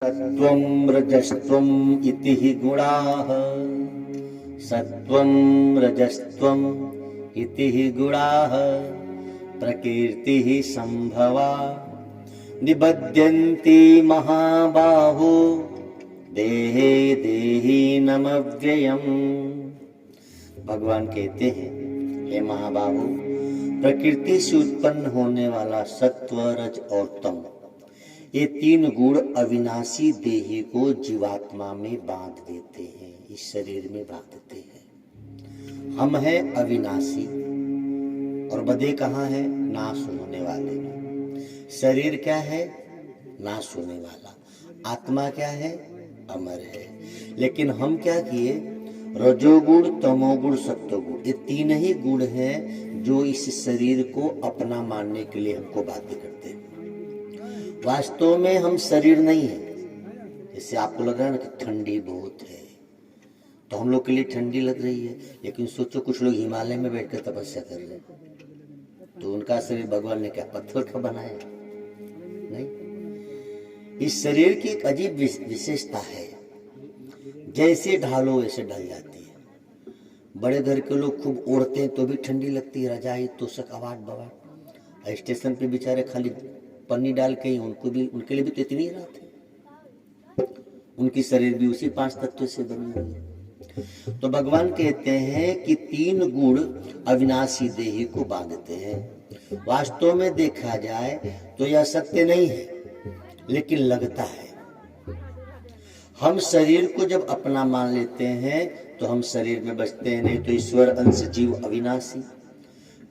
सत्वं रजस्त्वम् इति हि गुणाः सत्वं रजस्त्वम् इति हि गुणाः प्रकृतिः संभवा निबध्यन्ति महाबाहो देहे देहिनमव्ययम्। भगवान कहते हैं, हे महाबाहो, प्रकृति से उत्पन्न होने वाला सत्व रज और तम, ये तीन गुण अविनाशी देही को जीवात्मा में बांध देते हैं, इस शरीर में बांधते हैं। हम हैं अविनाशी और बधे कहाँ है? नाश होने वाले में। शरीर क्या है? नाश होने वाला। आत्मा क्या है? अमर है। लेकिन हम क्या किए? रजोगुण, तमोगुण, सत्वगुण, ये तीन ही गुण हैं जो इस शरीर को अपना मानने के लिए हमको बाध्य करते हैं। वास्तव में हम शरीर नहीं है। जैसे आपको लग रहा है ना कि ठंडी बहुत है, तो हम लोग के लिए ठंडी लग रही है, लेकिन सोचो कुछ लोग हिमालय में बैठकर तपस्या कर रहे हैं, तो उनका शरीर भगवान ने क्या पत्थर का बनाया? नहीं। इस शरीर की एक अजीब विशेषता है, जैसे ढालो वैसे ढल जाती है। बड़े घर के लोग खूब ओढ़ते हैं तो भी ठंडी लगती है, रजाई तोशक अवाट बवाट। स्टेशन पे बेचारे खाली पन्नी डाल के ही उनके लिए भी तो इतनी ही रात है। उनकी शरीर भी उसी 5 तत्व से बनी हुई है। तो भगवान कहते हैं कि तीन गुण अविनाशी देही को बांधते हैं। वास्तव में देखा जाए तो यह सत्य नहीं है, लेकिन लगता है। हम शरीर को जब अपना मान लेते हैं तो हम शरीर में बसते हैं, नहीं तो ईश्वर अंश जीव अविनाशी।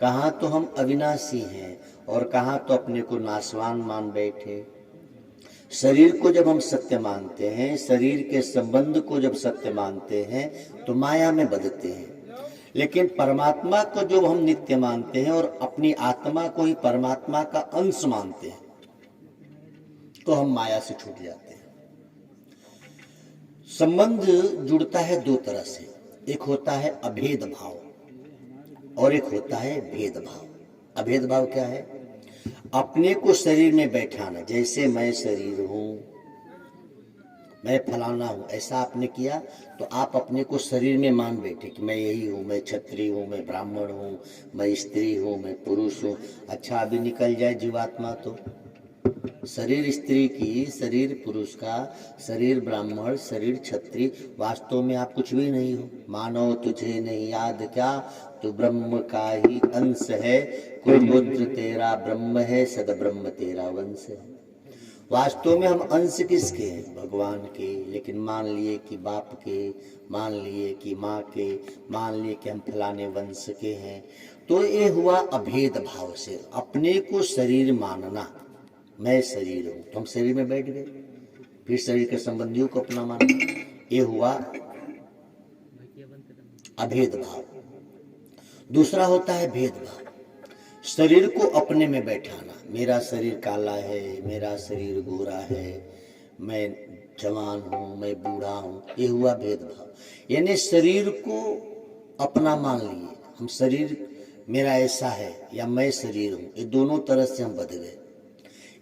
कहाँ तो हम अविनाशी हैं और कहाँ तो अपने को नाशवान मान बैठे। शरीर को जब हम सत्य मानते हैं, शरीर के संबंध को जब सत्य मानते हैं तो माया में बदलते हैं। लेकिन परमात्मा को जो हम नित्य मानते हैं और अपनी आत्मा को ही परमात्मा का अंश मानते हैं, तो हम माया से छूट जाते हैं। संबंध जुड़ता है दो तरह से, एक होता है अभेद भाव और एक होता है भेदभाव। अभेद भाव क्या है? अपने को शरीर में बैठाना। जैसे मैं शरीर हूं, मैं फलाना हूं, ऐसा आपने किया तो आप अपने को शरीर में मान बैठे कि मैं यही हूं, मैं क्षत्रिय हूं, मैं ब्राह्मण हूं, मैं स्त्री हूं, मैं पुरुष हूं। अच्छा, अभी निकल जाए जीवात्मा तो शरीर स्त्री की, शरीर पुरुष का, शरीर ब्राह्मण, शरीर क्षत्रिय, वास्तव में आप कुछ भी नहीं हो। मानो तुझे नहीं याद क्या, तो ब्रह्म का ही अंश है। कोई पुत्र तेरा ब्रह्म है, सद ब्रह्म तेरा वंश है। वास्तव में हम अंश किसके हैं? भगवान के। लेकिन मान लिए कि बाप के, मान लिए कि माँ के, मान लिए कि हम फलाने वंश के हैं। तो ये हुआ अभेद भाव से अपने को शरीर मानना। मैं शरीर हूं, तो हम शरीर में बैठ गए, फिर शरीर के संबंधियों को अपना मानना। ये हुआ अभेद भाव। दूसरा होता है भेदभाव, शरीर को अपने में बैठाना। मेरा शरीर काला है, मेरा शरीर गोरा है, मैं जवान हूं, मैं बूढ़ा हूं। ये हुआ भेदभाव। यानी शरीर को अपना मान लिए हम, शरीर मेरा ऐसा है या मैं शरीर हूं। ये दोनों तरह से हम बध गए।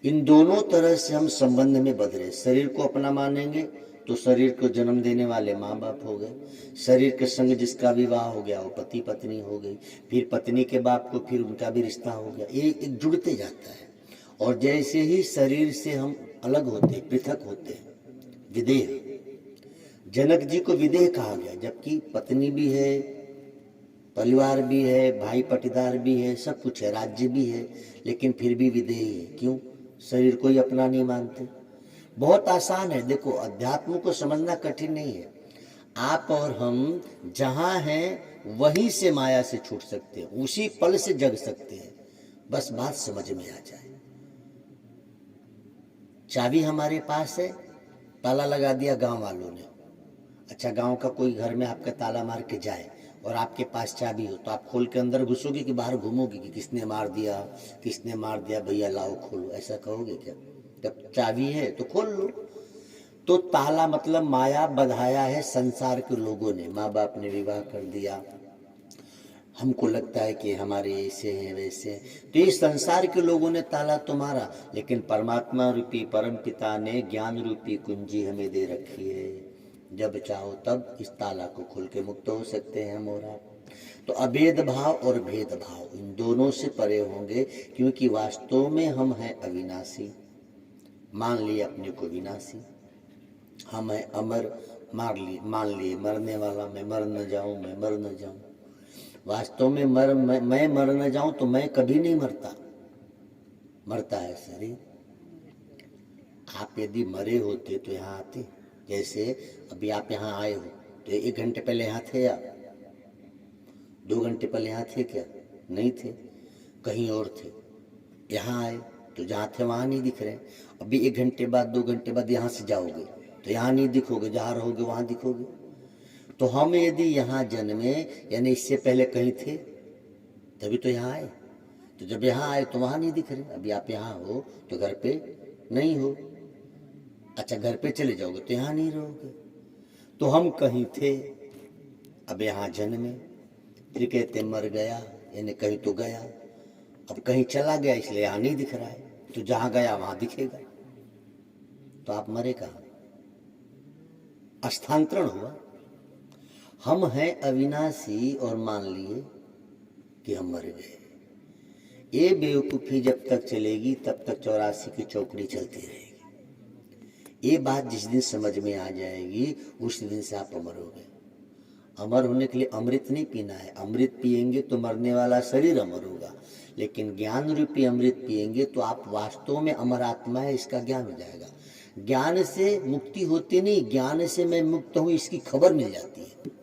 इन दोनों तरह से हम संबंध में बध रहे। शरीर को अपना मानेंगे तो शरीर को जन्म देने वाले माँ बाप हो गए। शरीर के संग जिसका विवाह हो गया वो पति पत्नी हो गई। फिर पत्नी के बाप को फिर उनका भी रिश्ता हो गया। ये एक जुड़ते जाता है। और जैसे ही शरीर से हम अलग होते, पृथक होते, विदेह, जनक जी को विदेह कहा गया, जबकि पत्नी भी है, परिवार भी है, भाई पटीदार भी है, सब कुछ है, राज्य भी है, लेकिन फिर भी विदेह है। क्यों? शरीर को ही अपना नहीं मानते। बहुत आसान है। देखो, अध्यात्म को समझना कठिन नहीं है। आप और हम जहां हैं वहीं से माया से छूट सकते हैं, उसी पल से जग सकते हैं। बस बात समझ में आ जाए। चाबी हमारे पास है, ताला लगा दिया गांव वालों ने। अच्छा, गांव का कोई घर में आपका ताला मार के जाए और आपके पास चाबी हो, तो आप खोल के अंदर घुसोगे कि बाहर घूमोगे कि किसने मार दिया, किसने मार दिया, भैया लाओ खोलो, ऐसा कहोगे क्या? जब चाबी है तो खोल लो। तो ताला मतलब माया बधाया है संसार के लोगों ने। माँ बाप ने विवाह कर दिया, हमको लगता है कि हमारे ऐसे हैं वैसे हैं। तो इस संसार के लोगों ने ताला तो मारा, लेकिन परमात्मा रूपी परम पिता ने ज्ञान रूपी कुंजी हमें दे रखी है। जब चाहो तब इस ताला को खोल के मुक्त हो सकते हैं हम और आप। तो अभेद भाव और भेदभाव इन दोनों से परे होंगे, क्योंकि वास्तव में हम हैं अविनाशी। मान लिए अपने को विनाशी, हम हैं अमर, मान लिए मरने वाला, मैं मर न जाऊं, मैं मर न जाऊं। वास्तव में मैं मर न जाऊं तो मैं कभी नहीं मरता, मरता है शरीर। आप यदि मरे होते तो यहाँ आते? जैसे अभी आप यहाँ आए हो तो 1 घंटे पहले यहाँ थे आप? 2 घंटे पहले यहाँ थे क्या? नहीं थे, कहीं और थे। यहाँ आए तो जहाँ थे वहाँ नहीं दिख रहे। अभी 1 घंटे बाद 2 घंटे बाद यहाँ से जाओगे तो यहाँ नहीं दिखोगे, जहाँ रहोगे वहाँ दिखोगे। तो हम यदि यहाँ जन्मे, यानी इससे पहले कहीं थे, तभी तो यहाँ आए। तो जब यहाँ आए तो वहाँ नहीं दिख रहे। अभी आप यहाँ हो तो घर पे नहीं हो। अच्छा, घर पे चले जाओगे तो यहाँ नहीं रहोगे। तो हम कहीं थे, अब यहाँ जन्मे, फिर कहते मर गया, यानी कहीं तो गया, अब कहीं चला गया इसलिए यहाँ नहीं दिख रहा है। तो जहाँ गया वहाँ दिखेगा। तो आप मरे कहाँ? स्थानांतरण हुआ। हम हैं अविनाशी और मान लिए कि हम मर गए। ये बेवकूफ़ी जब तक चलेगी तब तक 84 की चौकड़ी चलती रहेगी। ये बात जिस दिन समझ में आ जाएगी उस दिन से आप अमर हो गए। अमर होने के लिए अमृत नहीं पीना है। अमृत पिएंगे तो मरने वाला शरीर अमर होगा, लेकिन ज्ञान रूपी अमृत पिएंगे तो आप वास्तव में अमर आत्मा है, इसका ज्ञान हो जाएगा। ज्ञान से मुक्ति होती नहीं, ज्ञान से मैं मुक्त हूँ इसकी खबर मिल जाती है।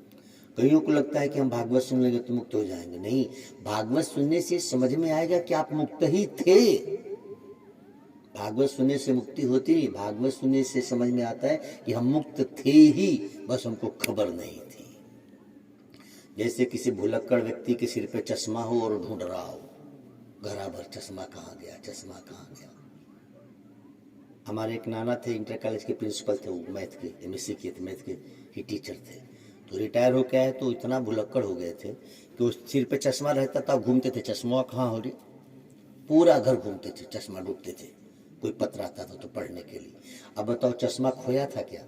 कईयों को लगता है कि हम भागवत सुन लेंगे तो मुक्त हो जाएंगे। नहीं, भागवत सुनने से समझ में आएगा कि आप मुक्त ही थे। भागवत सुनने से मुक्ति होती नहीं, भागवत सुनने से समझ में आता है कि हम मुक्त थे ही, बस हमको खबर नहीं थी। जैसे किसी भुलक्कड़ व्यक्ति के सिर पे चश्मा हो और ढूंढ रहा हो, घरा भर चश्मा कहाँ गया, चश्मा कहाँ गया। हमारे एक नाना थे, इंटर कॉलेज के प्रिंसिपल थे, वो मैथ के MSc किए थे, मैथ के ही टीचर थे। तो रिटायर हो गया है तो इतना भुलक्कड़ हो गए थे कि उस सिर पे चश्मा रहता था, घूमते थे, चश्मा कहाँ हो रही, पूरा घर घूमते थे, चश्मा ढूंढते थे। कोई पत्र आता था तो पढ़ने के लिए। अब बताओ, चश्मा खोया था क्या?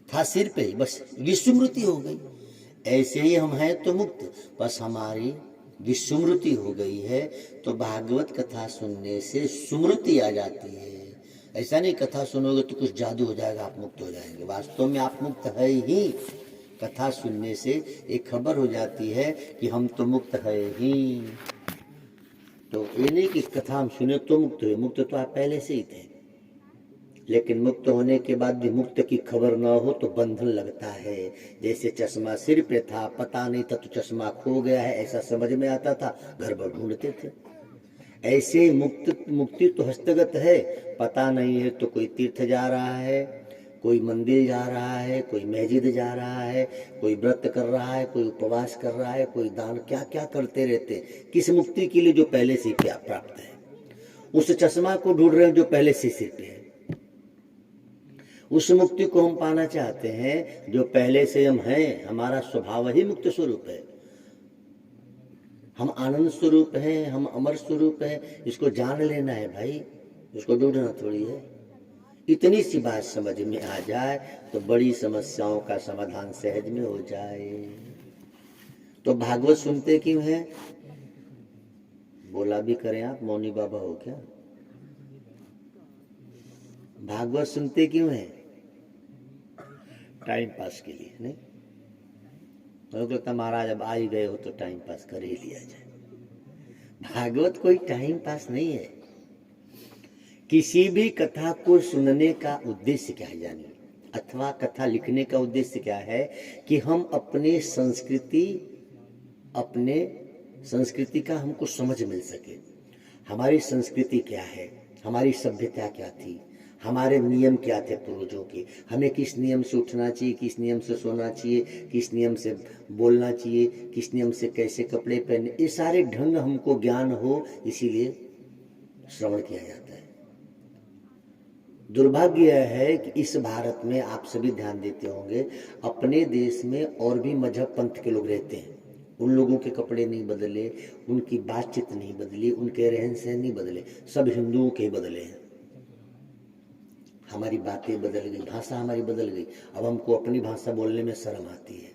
था सिर पे ही, बस विस्मृति हो गई। ऐसे ही हम हैं तो मुक्त, बस हमारी विस्मृति हो गई है। तो भागवत कथा सुनने से स्मृति आ जाती है। ऐसा नहीं कथा सुनोगे तो कुछ जादू हो जाएगा, आप मुक्त हो जाएंगे। वास्तव में आप मुक्त है ही। कथा सुनने से एक खबर हो जाती है कि हम तो मुक्त है ही। तो ये नहीं कि कथा हम सुने तो मुक्त हुए, मुक्त तो आप पहले से ही थे। लेकिन मुक्त होने के बाद भी मुक्त की खबर ना हो तो बंधन लगता है। जैसे चश्मा सिर पे था, पता नहीं था तो चश्मा खो गया है, ऐसा समझ में आता था, घर भर ढूंढते थे। ऐसे मुक्ति तो हस्तगत है। पता नहीं है तो कोई तीर्थ जा रहा है, कोई मंदिर जा रहा है, कोई मस्जिद जा रहा है, कोई व्रत कर रहा है, कोई उपवास कर रहा है, कोई दान, क्या क्या करते रहते। किस मुक्ति के लिए? जो पहले से क्या प्राप्त है। उस चश्मा को ढूंढ रहे हैं जो पहले से सिर पे है। उस मुक्ति को हम पाना चाहते हैं जो पहले से हम हैं। हमारा स्वभाव ही मुक्त स्वरूप है। हम आनंद स्वरूप हैं, हम अमर स्वरूप हैं। इसको जान लेना है भाई, इसको ढूंढना थोड़ी है। इतनी सी बात समझ में आ जाए तो बड़ी समस्याओं का समाधान सहज में हो जाए। तो भागवत सुनते क्यों हैं? बोला भी करें आप, मौनी बाबा हो क्या? भागवत सुनते क्यों हैं? टाइम पास के लिए नहीं। तो लगता महाराज अब आ ही गए हो तो टाइम पास कर ही लिया जाए। भागवत कोई टाइम पास नहीं है। किसी भी कथा को सुनने का उद्देश्य क्या है जानिए, अथवा कथा लिखने का उद्देश्य क्या है कि हम अपने संस्कृति का हमको समझ मिल सके। हमारी संस्कृति क्या है, हमारी सभ्यता क्या थी, हमारे नियम क्या थे पूर्वजों के, हमें किस नियम से उठना चाहिए, किस नियम से सोना चाहिए, किस नियम से बोलना चाहिए, किस नियम से कैसे कपड़े पहने, ये सारे ढंग हमको ज्ञान हो, इसीलिए श्रवण किया जाता है। दुर्भाग्य है कि इस भारत में, आप सभी ध्यान देते होंगे, अपने देश में और भी मजहब पंथ के लोग रहते हैं, उन लोगों के कपड़े नहीं बदले, उनकी बातचीत नहीं बदली, उनके रहन सहन नहीं बदले, सब हिंदुओं के बदले हैं। हमारी बातें बदल गई, भाषा हमारी बदल गई, अब हमको अपनी भाषा बोलने में शर्म आती है।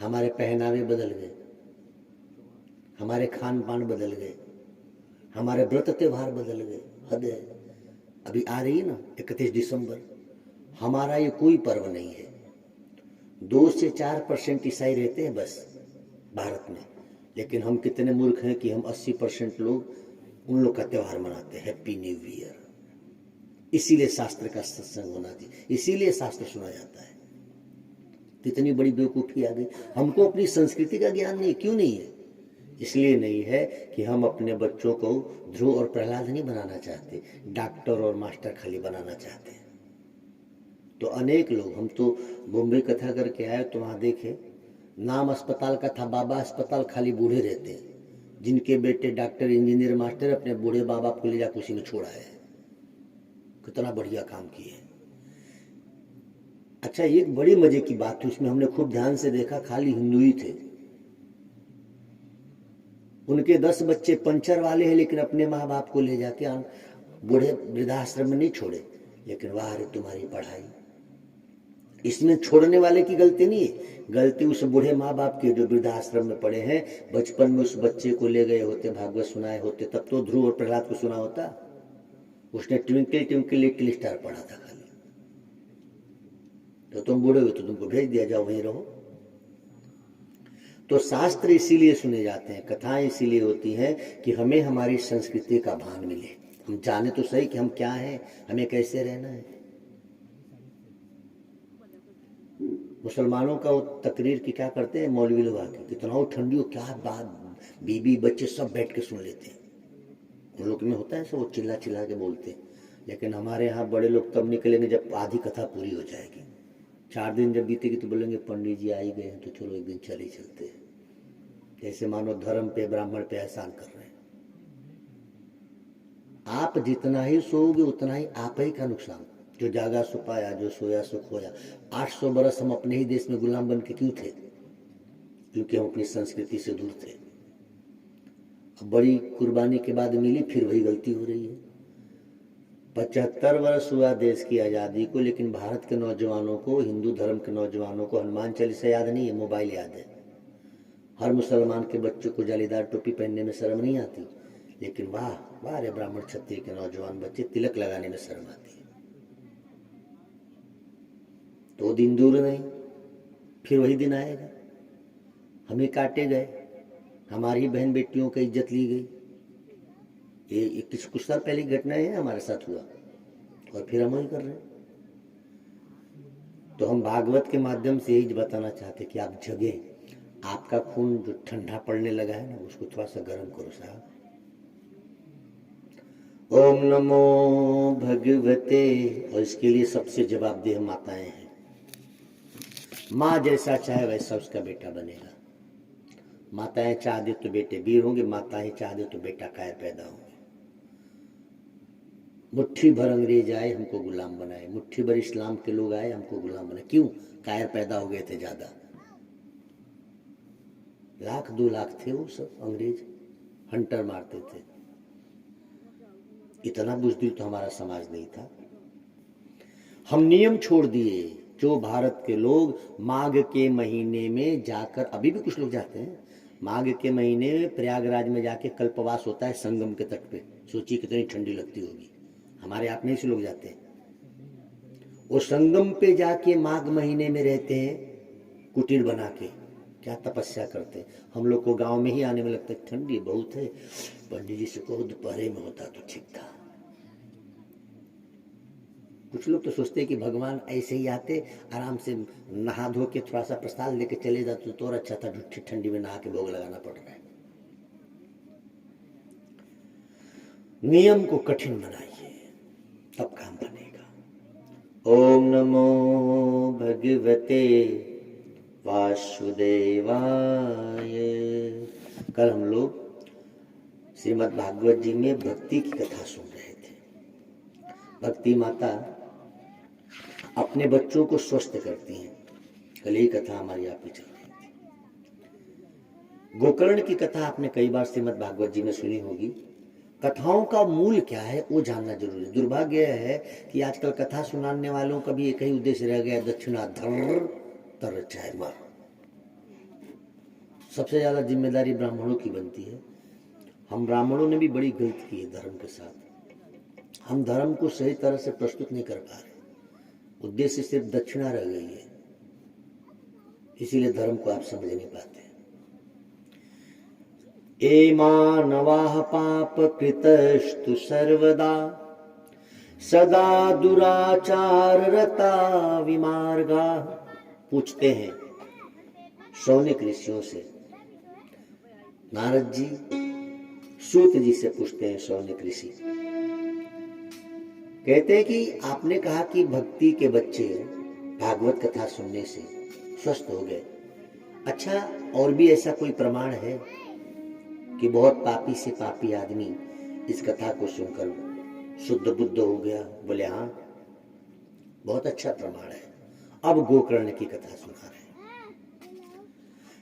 हमारे पहनावे बदल गए, हमारे खान पान बदल गए, हमारे व्रत त्योहार बदल गए। हद है। अभी आ रही है ना 31 दिसंबर, हमारा ये कोई पर्व नहीं है। 2 से 4% ईसाई रहते हैं बस भारत में, लेकिन हम कितने मूर्ख हैं कि हम 80% लोग उन लोग का त्योहार मनाते हैं, हैप्पी न्यू ईयर। इसीलिए शास्त्र का सत्संग होना चाहिए, इसीलिए शास्त्र सुना जाता है। कितनी बड़ी बेवकूफ़ी आ गई, हमको अपनी संस्कृति का ज्ञान नहीं। क्यों नहीं है? इसलिए नहीं है कि हम अपने बच्चों को ध्रुव और प्रहलाद नहीं बनाना चाहते, डॉक्टर और मास्टर खाली बनाना चाहते हैं। तो अनेक लोग, हम तो बॉम्बे कथा करके आए तो वहाँ देखे नाम अस्पताल का था बाबा अस्पताल, खाली बूढ़े रहते हैं जिनके बेटे डॉक्टर इंजीनियर मास्टर अपने बूढ़े बाबा को ले जाकर उसी में छोड़ा है। कितना बढ़िया काम किए। अच्छा, एक बड़ी मजे की बात थी उसमें, हमने खूब ध्यान से देखा, खाली हिंदू ही थे। उनके 10 बच्चे पंचर वाले हैं, लेकिन अपने माँ बाप को ले जाके बूढ़े वृद्धाश्रम में नहीं छोड़े। लेकिन वाह रे तुम्हारी पढ़ाई, इसमें छोड़ने वाले की गलती नहीं है, गलती उस बूढ़े माँ बाप की जो वृद्धाश्रम में पड़े हैं। बचपन में उस बच्चे को ले गए होते, भागवत सुनाए होते, तब तो ध्रुव और प्रहलाद को सुना होता। उसने ट्विंकल ट्विंकल लिटिल स्टार पढ़ा था खाली। तो तुम बूढ़े हो तो तुमको भेज दिया, जाओ वहीं रहो। तो शास्त्र इसीलिए सुने जाते हैं, कथाएं इसीलिए होती हैं कि हमें हमारी संस्कृति का भान मिले, हम जाने तो सही कि हम क्या हैं, हमें कैसे रहना है। मुसलमानों का वो तकरीर की क्या करते हैं मौलवी लोग आके, कितना वो ठंडी हो, क्या बात, बीबी बच्चे सब बैठ के सुन लेते हैं। उन लोग में होता है सब, वो चिल्ला चिल्ला के बोलते हैं। लेकिन हमारे यहाँ बड़े लोग तब निकलेंगे जब आधी कथा पूरी हो जाएगी। 4 दिन जब बीतेगी तो बोलेंगे पंडित जी आ ही गए हैं, तो चलो एक दिन चले चलते हैं। जैसे मानो धर्म पे ब्राह्मण पे एहसान कर रहे हैं। आप जितना ही सोओगे उतना ही आप ही का नुकसान। जो जागा सो पाया, जो सोया सो खोया। 800 बरस हम अपने ही देश में गुलाम बन के क्यों थे? क्योंकि हम अपनी संस्कृति से दूर थे। अब बड़ी कुर्बानी के बाद मिली, फिर वही गलती हो रही है। 75 वर्ष हुआ देश की आज़ादी को, लेकिन भारत के नौजवानों को, हिंदू धर्म के नौजवानों को हनुमान चालीसा याद नहीं है, मोबाइल याद है। हर मुसलमान के बच्चों को जालीदार टोपी पहनने में शर्म नहीं आती, लेकिन वाह वाह रे ब्राह्मण क्षत्रिय के नौजवान बच्चे तिलक लगाने में शर्म आती है। तो दिन दूर नहीं, फिर वही दिन आएगा। हम ही काटे गए, हमारी बहन बेटियों की इज्जत ली गई। ये कुछ साल पहले की घटना है, हमारे साथ हुआ, और फिर हम वही कर रहे हैं। तो हम भागवत के माध्यम से यही बताना चाहते कि आप जगे, आपका खून जो ठंडा पड़ने लगा है ना, उसको थोड़ा सा गर्म करो साहब। ओम नमो भगवते। और इसके लिए सबसे जवाबदेह माताएं हैं। माँ जैसा चाहे वैसा उसका बेटा बनेगा। माताएं चाह दे तो बेटे वीर होंगे, माताएं चाह दे तो बेटा कायर पैदा होंगे। मुट्ठी भर अंग्रेज आए, हमको गुलाम बनाए, मुट्ठी भर इस्लाम के लोग आए, हमको गुलाम बनाए। क्यों? कायर पैदा हो गए थे ज्यादा। 1,00,000 2 लाख थे वो सब अंग्रेज, हंटर मारते थे। इतना बुज़दिल तो हमारा समाज नहीं था। हम नियम छोड़ दिए। जो भारत के लोग माघ के महीने में जाकर, अभी भी कुछ लोग जाते हैं, माघ के महीने में प्रयागराज में जाके कल्पवास होता है संगम के तट पे। सोचिए कितनी ठंडी लगती होगी। हमारे आप नहीं से लोग जाते हैं, वो संगम पे जाके माघ महीने में रहते हैं, कुटीर बना के क्या तपस्या करते हैं। हम लोग को गांव में ही आने में लगता है ठंडी बहुत है, पंडित जी से कहो दोपहर में होता तो ठीक था। कुछ लोग तो सोचते हैं कि भगवान ऐसे ही आते, आराम से नहा धो के थोड़ा सा प्रसाद लेके चले जाते तो और अच्छा था, झूठी ठंडी में नहा के भोग लगाना पड़ रहा है। नियम को कठिन बनाइए, तब काम बनेगा। ओम नमो भगवते वासुदेवाय। कल हम लोग श्रीमद् भागवत जी में भक्ति की कथा सुन रहे थे। भक्ति माता अपने बच्चों को स्वस्थ करती हैं। कल ही कथा हमारी आप चल रही थी। गोकर्ण की कथा आपने कई बार श्रीमद् भागवत जी में सुनी होगी। कथाओं का मूल क्या है वो जानना जरूरी है। दुर्भाग्य है कि आजकल कथा सुनाने वालों का भी एक ही उद्देश्य रह गया, दक्षिणा धर तर चाहे मर। सबसे ज्यादा जिम्मेदारी ब्राह्मणों की बनती है। हम ब्राह्मणों ने भी बड़ी गलती की है धर्म के साथ। हम धर्म को सही तरह से प्रस्तुत नहीं कर पा रहे, उद्देश्य सिर्फ दक्षिणा रह गई है, इसीलिए धर्म को आप समझ नहीं पाते। ए मानवाः पाप कृतस्तु सर्वदा सदा दुराचार रता विमार्गा। पूछते हैं शौनक ऋषियों से, नारद जी सूत जी से पूछते हैं शौनक ऋषि, कहते हैं कि आपने कहा कि भक्ति के बच्चे भागवत कथा सुनने से स्वस्थ हो गए। अच्छा, और भी ऐसा कोई प्रमाण है कि बहुत पापी से पापी आदमी इस कथा को सुनकर शुद्ध बुद्ध हो गया? बोले हाँ, बहुत अच्छा प्रमाण है। अब गोकर्ण की कथा सुना रहे हैं।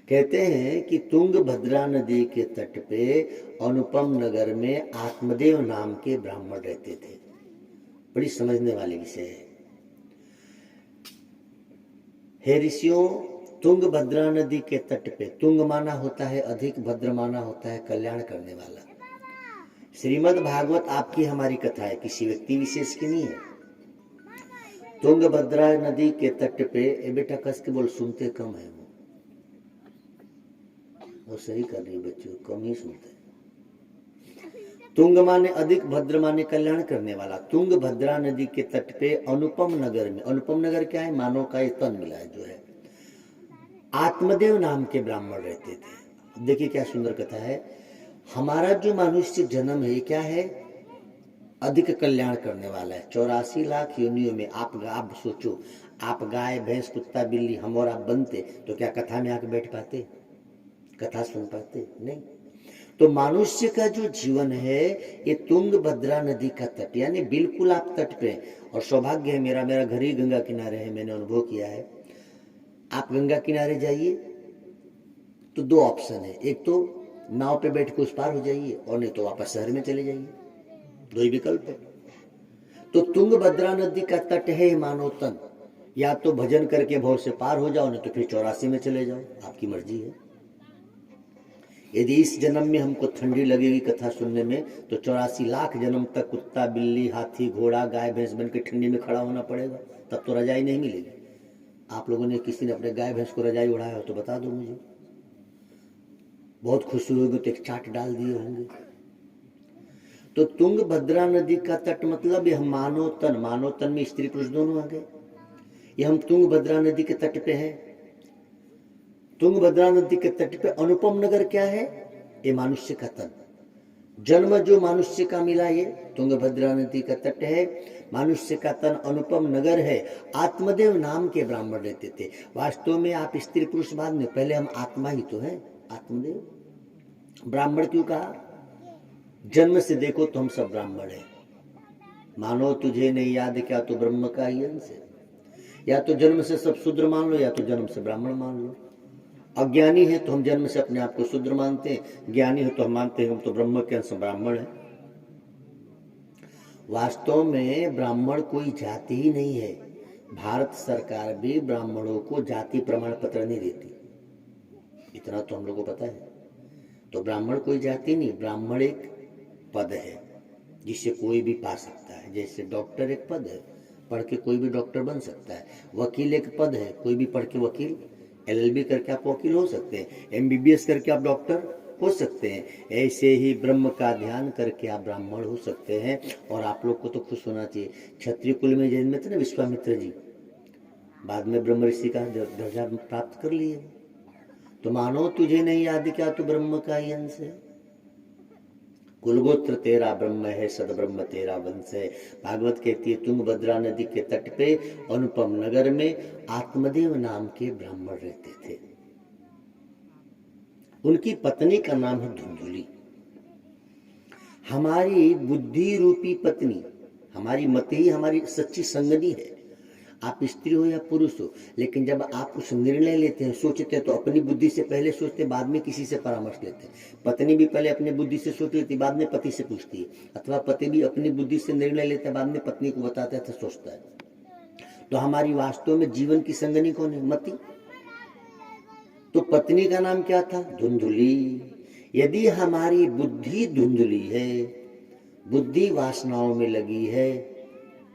कहते हैं कि तुंगभद्रा नदी के तट पे अनुपम नगर में आत्मदेव नाम के ब्राह्मण रहते थे। बड़ी समझने वाले विषय है। हे ऋषियों, तुंगभद्रा नदी के तट पे, तुंग माना होता है अधिक, भद्र माना होता है कल्याण करने वाला। श्रीमद् भागवत आपकी हमारी कथा है, किसी व्यक्ति विशेष की नहीं है। तुंगभद्रा नदी के तट पे, ए बेटा कस के बोल, सुनते कम है वो सही कर रही है बच्चों, कम ही सुनते हैं। तुंग माने अधिक, भद्र माने कल्याण करने वाला। तुंगभद्रा नदी के तट पे अनुपम नगर में, अनुपम नगर क्या है? मानव का एक तन मिला है जो है, आत्मदेव नाम के ब्राह्मण रहते थे। देखिए क्या सुंदर कथा है। हमारा जो मनुष्य जन्म है क्या है? अधिक कल्याण करने वाला है। 84 लाख योनियों में आप सोचो, आप गाय भैंस कुत्ता बिल्ली हम और आप बनते तो क्या कथा में आके बैठ पाते, कथा सुन पाते? नहीं। तो मनुष्य का जो जीवन है ये तुंगभद्रा नदी का तट, यानी बिल्कुल आप तट पे। और सौभाग्य है मेरा घर ही गंगा किनारे है, मैंने अनुभव किया है। आप गंगा किनारे जाइए तो दो ऑप्शन है, एक तो नाव पे बैठ के उस पार हो जाइए, और नहीं तो वापस शहर में चले जाइए, दो ही विकल्प है। तो तुंगभद्रा नदी का तट है मानव तन, या तो भजन करके भव से पार हो जाओ, नहीं तो फिर 84 में चले जाओ, आपकी मर्जी है। यदि इस जन्म में हमको ठंडी लगेगी कथा सुनने में, तो 84 लाख जन्म तक कुत्ता बिल्ली हाथी घोड़ा गाय भैंस बन के ठंडी में खड़ा होना पड़ेगा, तब तो रजाई नहीं मिलेगी। आप लोगों ने किसी ने अपने गाय भैंस को रजाई उड़ाया हो तो बता दो मुझे, बहुत खुशी होगी तो एक चाट डाल दिए होंगे। तो तुंगभद्रा नदी का तट मतलब यह मानव तन में स्त्री पुरुष दोनों आ गए। ये हम तुंगभद्रा नदी के तट पे हैं। तुंगभद्रा नदी के तट पे अनुपम नगर क्या है? ये मनुष्य का तन। जन्म जो मनुष्य का मिला ये तुंगभद्रा नदी का तट है, मनुष्य का तन अनुपम नगर है। आत्मदेव नाम के ब्राह्मण रहते थे। वास्तव में आप स्त्री पुरुष बाद में, पहले हम आत्मा ही तो है। आत्मदेव ब्राह्मण क्यों कहा? जन्म से देखो तो हम सब ब्राह्मण हैं। मानो तुझे नहीं याद क्या तो ब्रह्म का ही अंश है। या तो जन्म से सब शूद्र मान लो, या तो जन्म से ब्राह्मण मान लो। अज्ञानी है तो हम जन्म से अपने आप को शूद्र मानते हैं, ज्ञानी है तो हम मानते हैं हम तो ब्रह्म के अंश ब्राह्मण है। वास्तव में ब्राह्मण कोई जाति ही नहीं है। भारत सरकार भी ब्राह्मणों को जाति प्रमाण पत्र नहीं देती, इतना तो हम लोगों को पता है। तो ब्राह्मण कोई जाति नहीं, ब्राह्मण एक पद है जिसे कोई भी पा सकता है। जैसे डॉक्टर एक पद है, पढ़ के कोई भी डॉक्टर बन सकता है। वकील एक पद है, कोई भी पढ़ के वकील, LLB करके आप वकील हो सकते हैं, MBBS करके आप डॉक्टर हो सकते हैं। ऐसे ही ब्रह्म का ध्यान करके आप ब्राह्मण हो सकते हैं। और आप लोग को तो खुश होना चाहिए, क्षत्रिय कुल में जन्मे थे ना विश्वामित्र जी, बाद में ब्रह्म ऋषि का दर्जा प्राप्त कर लिए। तो मानो तुझे नहीं याद क्या तो ब्रह्म का ही अंश है। कुलगोत्र तेरा ब्रह्म है, सदब्रह्म तेरा वंश है। भागवत कहती है तुंगभद्रा नदी के तट पे अनुपम नगर में आत्मदेव नाम के ब्राह्मण रहते थे। उनकी पत्नी का नाम है धुंधुली। हमारी बुद्धि रूपी पत्नी, हमारी मत ही हमारी सच्ची संगनी है। आप स्त्री हो या पुरुष हो, लेकिन जब आप कुछ निर्णय लेते हैं, सोचते हैं, तो अपनी बुद्धि से पहले सोचते हैं, बाद में किसी से परामर्श लेते हैं। पत्नी भी पहले अपनी बुद्धि से सोचती है, बाद में पति से पूछती है, अथवा पति भी अपनी बुद्धि से निर्णय लेता है, बाद में पत्नी को बताता है, तो सोचता है। तो हमारी वास्तव में जीवन की संगनी कौन है? मति। तो पत्नी का नाम क्या था? धुंधुली। यदि हमारी बुद्धि धुंधली है, बुद्धि वासनाओं में लगी है,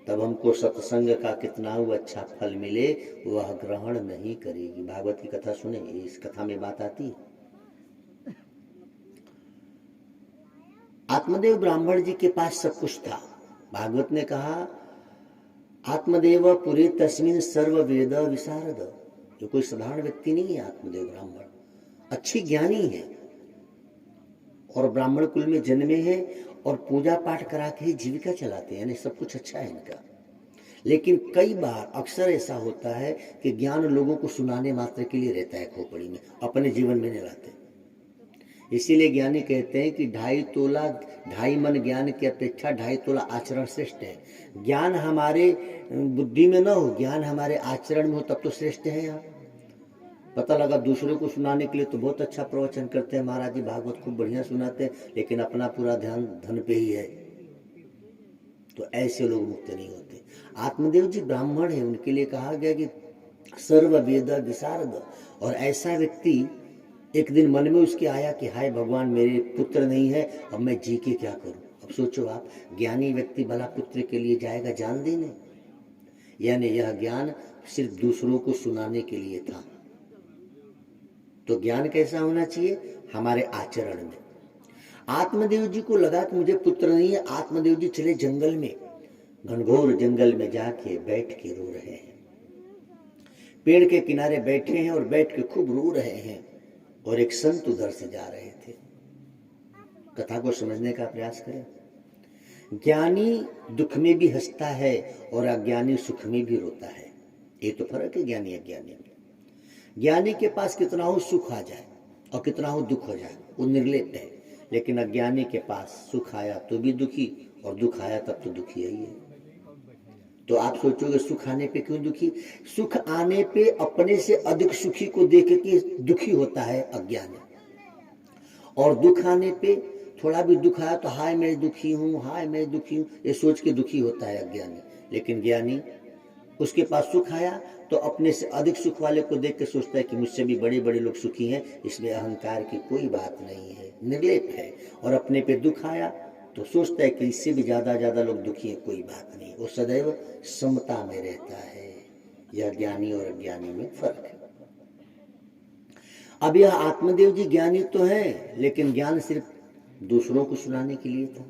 तब हमको सत्संग का कितना हुआ अच्छा फल मिले वह ग्रहण नहीं करेगी। भागवत की कथा सुने, इस कथा में बात आती है। आत्मदेव ब्राह्मण जी के पास सब कुछ था। भागवत ने कहा आत्मदेव पुरे तस्मिन सर्व वेद विशारद। जो कोई साधारण व्यक्ति नहीं है आत्मदेव ब्राह्मण, अच्छी ज्ञानी है और ब्राह्मण कुल में जन्मे हैं और पूजा पाठ करा के ही जीविका चलाते हैं, यानी सब कुछ अच्छा है इनका। लेकिन कई बार अक्सर ऐसा होता है कि ज्ञान लोगों को सुनाने मात्र के लिए रहता है खोपड़ी में, अपने जीवन में नहीं लाते। इसीलिए ज्ञानी कहते हैं कि 2.5 मन ज्ञान की अपेक्षा 2.5 तोला आचरण श्रेष्ठ है। ज्ञान हमारे बुद्धि में न हो, ज्ञान हमारे आचरण में हो, तब तो श्रेष्ठ है। यहाँ पता लगा दूसरों को सुनाने के लिए तो बहुत अच्छा प्रवचन करते हैं महाराज जी, भागवत खूब बढ़िया सुनाते हैं, लेकिन अपना पूरा ध्यान धन पे ही है, तो ऐसे लोग मुक्त नहीं होते। आत्मदेव जी ब्राह्मण है, उनके लिए कहा गया कि सर्व वेद विशारद। और ऐसा व्यक्ति एक दिन मन में उसके आया कि हाय भगवान, मेरे पुत्र नहीं है, अब मैं जी के क्या करूं। अब सोचो आप, ज्ञानी व्यक्ति भला पुत्र के लिए जाएगा जान देने? यानी यह ज्ञान सिर्फ दूसरों को सुनाने के लिए था। तो ज्ञान कैसा होना चाहिए? हमारे आचरण में। आत्मदेव जी को लगा कि मुझे पुत्र नहीं है। आत्मदेव जी चले जंगल में, घनघोर जंगल में जाके बैठ के रो रहे हैं। पेड़ के किनारे बैठे हैं और बैठ के खूब रो रहे हैं, और एक संत उधर से जा रहे थे। कथा को समझने का प्रयास करें। ज्ञानी दुख में भी हंसता है और अज्ञानी सुख में भी रोता है। ये तो फर्क है ज्ञानी अज्ञानी में। ज्ञानी के पास कितना हो सुख आ जाए और कितना हो दुख हो जाए, वो निर्लिप्त है। लेकिन अज्ञानी के पास सुख आया तो भी दुखी, और दुख आया तब तो दुखी ही है। तो आप सोचोगे सुख आने पे क्यों दुखी? सुख आने पे अपने से अधिक सुखी को देख के दुखी होता है अज्ञानी, और दुख आने पे थोड़ा भी दुख आया तो हाय मैं दुखी हूँ, हाय मैं दुखी हूँ, ये सोच के दुखी होता है अज्ञानी। लेकिन ज्ञानी, उसके पास सुख आया तो अपने से अधिक सुख वाले को देख के सोचता है कि मुझसे भी बड़े बड़े लोग सुखी हैं, इसमें अहंकार की कोई बात नहीं है, निर्लेप है। और अपने पे दुख आया तो सोचता है कि इससे भी ज्यादा लोग दुखी हैं, कोई बात नहीं। वो सदैव समता में रहता है। यह ज्ञानी और अज्ञानी में फर्क है। अब यह आत्मदेव जी ज्ञानी तो है, लेकिन ज्ञान सिर्फ दूसरों को सुनाने के लिए था।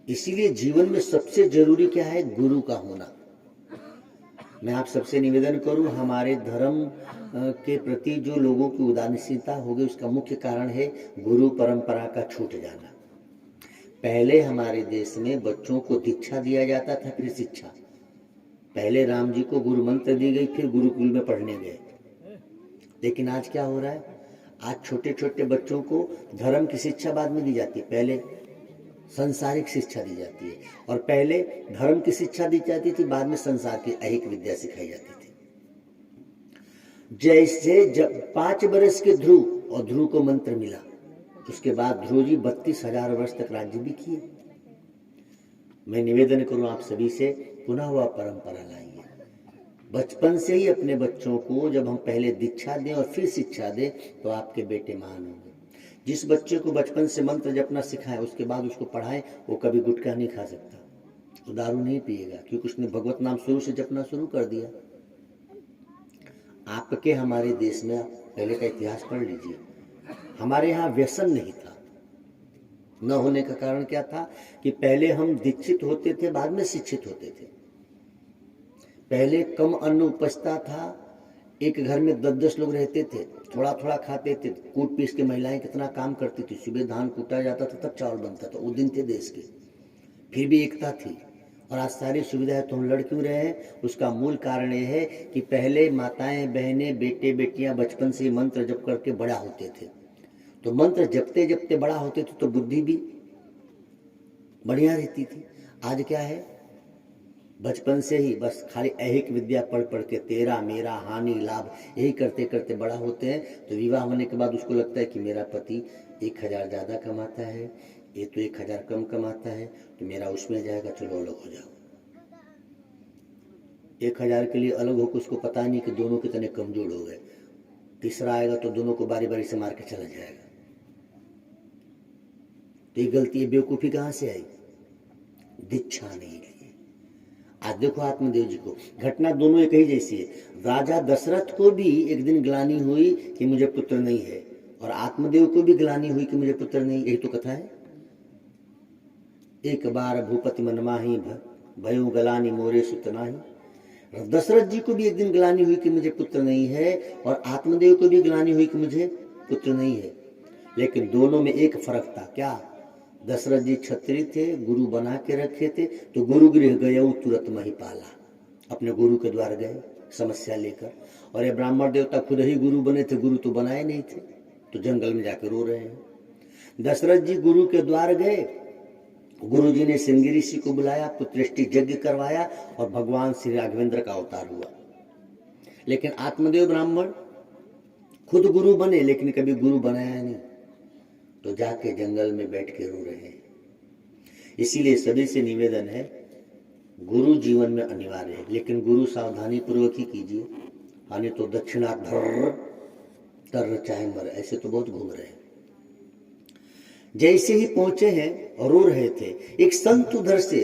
इसीलिए जीवन में सबसे जरूरी क्या है? गुरु का होना। मैं आप सबसे निवेदन करूं, हमारे धर्म के प्रति जो लोगों की उदासीनता हो गई, उसका मुख्य कारण है गुरु परंपरा का छूट जाना। पहले हमारे देश में बच्चों को दीक्षा दिया जाता था, फिर शिक्षा। पहले राम जी को गुरु मंत्र दी गई, फिर गुरुकुल में पढ़ने गए। लेकिन आज क्या हो रहा है? आज छोटे छोटे बच्चों को धर्म की शिक्षा बाद में दी जाती है, पहले संसारिक शिक्षा दी जाती है। और पहले धर्म की शिक्षा दी जाती थी, बाद में संसार की ऐहिक विद्या सिखाई जाती थी। जैसे जब 5 बरस के ध्रुव, और ध्रुव को मंत्र मिला, उसके बाद ध्रुव जी 32,000 वर्ष तक राज्य भी किए। मैं निवेदन करूं आप सभी से, पुनः वह परंपरा लाइए। बचपन से ही अपने बच्चों को जब हम पहले दीक्षा दें और फिर शिक्षा दें, तो आपके बेटे महान होंगे। जिस बच्चे को बचपन से मंत्र जपना सिखाएं, उसके बाद उसको पढ़ाएं, वो कभी गुटखा नहीं खा सकता, वो दारू नहीं पिएगा, क्योंकि उसने भगवत नाम शुरू से जपना शुरू कर दिया। आपके हमारे देश में, आप पहले का इतिहास पढ़ लीजिए, हमारे यहाँ व्यसन नहीं था। न होने का कारण क्या था कि पहले हम दीक्षित होते थे, बाद में शिक्षित होते थे। पहले कम अन्न उपजता था, एक घर में 10-10 लोग रहते थे, थोड़ा थोड़ा खाते थे। कूट पीस के महिलाएं कितना काम करती थी, सुबह धान कूटा जाता था तब चावल बनता था। वो दिन थे देश के, फिर भी एकता थी। और आज सारी सुविधाएं तो हम लड़ क्यों रहे हैं? उसका मूल कारण यह है कि पहले माताएं बहनें बेटे बेटियां बचपन से मंत्र जप करके बड़ा होते थे। तो मंत्र जपते जपते बड़ा होते थे तो बुद्धि भी बढ़िया रहती थी। आज क्या है? बचपन से ही बस खाली ऐहिक विद्या पढ़ पढ़ के तेरा मेरा हानि लाभ यही करते करते बड़ा होते हैं। तो विवाह होने के बाद उसको लगता है कि मेरा पति 1000 ज़्यादा कमाता है, ये तो 1000 कम कमाता है, तो मेरा उसमें जाएगा, चलो अलग हो जाओ। 1000 के लिए अलग होकर उसको पता नहीं कि दोनों कितने कमजोर हो गए। तीसरा आएगा तो दोनों को बारी बारी से मार के चला जाएगा। तो ये गलती, बेवकूफ़ी कहाँ से आई? दीक्षा नहीं ली। आज देखो आत्मदेव जी को, घटना दोनों एक ही जैसी है। राजा दशरथ को भी एक दिन ग्लानि हुई कि मुझे पुत्र नहीं है, और आत्मदेव को भी ग्लानि हुई कि मुझे पुत्र नहीं। यही तो कथा है। एक बार भूपति मन माही भयो गलानी मोरे सुत नाही। दशरथ जी को भी एक दिन ग्लानि हुई कि मुझे पुत्र नहीं है, और आत्मदेव को भी ग्लानि हुई कि मुझे पुत्र नहीं है। लेकिन दोनों में एक फर्क था, क्या? दशरथ जी क्षत्रिय थे, गुरु बना के रखे थे, तो गुरु गृह गए तुरंत महिपाला, अपने गुरु के द्वार गए समस्या लेकर। और ये ब्राह्मण देवता खुद ही गुरु बने थे, गुरु तो बनाए नहीं थे, तो जंगल में जाकर रो रहे हैं। दशरथ जी गुरु के द्वार गए, गुरु जी ने सिंगी ऋषि को बुलाया, पुत्रेष्टि यज्ञ करवाया, और भगवान श्री राघवेंद्र का अवतार हुआ। लेकिन आत्मदेव ब्राह्मण खुद गुरु बने, लेकिन कभी गुरु बनाया नहीं, तो जाके जंगल में बैठ के रो रहे हैं। इसीलिए सभी से निवेदन है, गुरु जीवन में अनिवार्य है, लेकिन गुरु सावधानी पूर्वक ही कीजिए, हानि तो दक्षिणा तर चाहे मर, ऐसे तो बहुत घूम रहे हैं। जैसे ही पहुंचे हैं और रो रहे थे, एक संत उधर से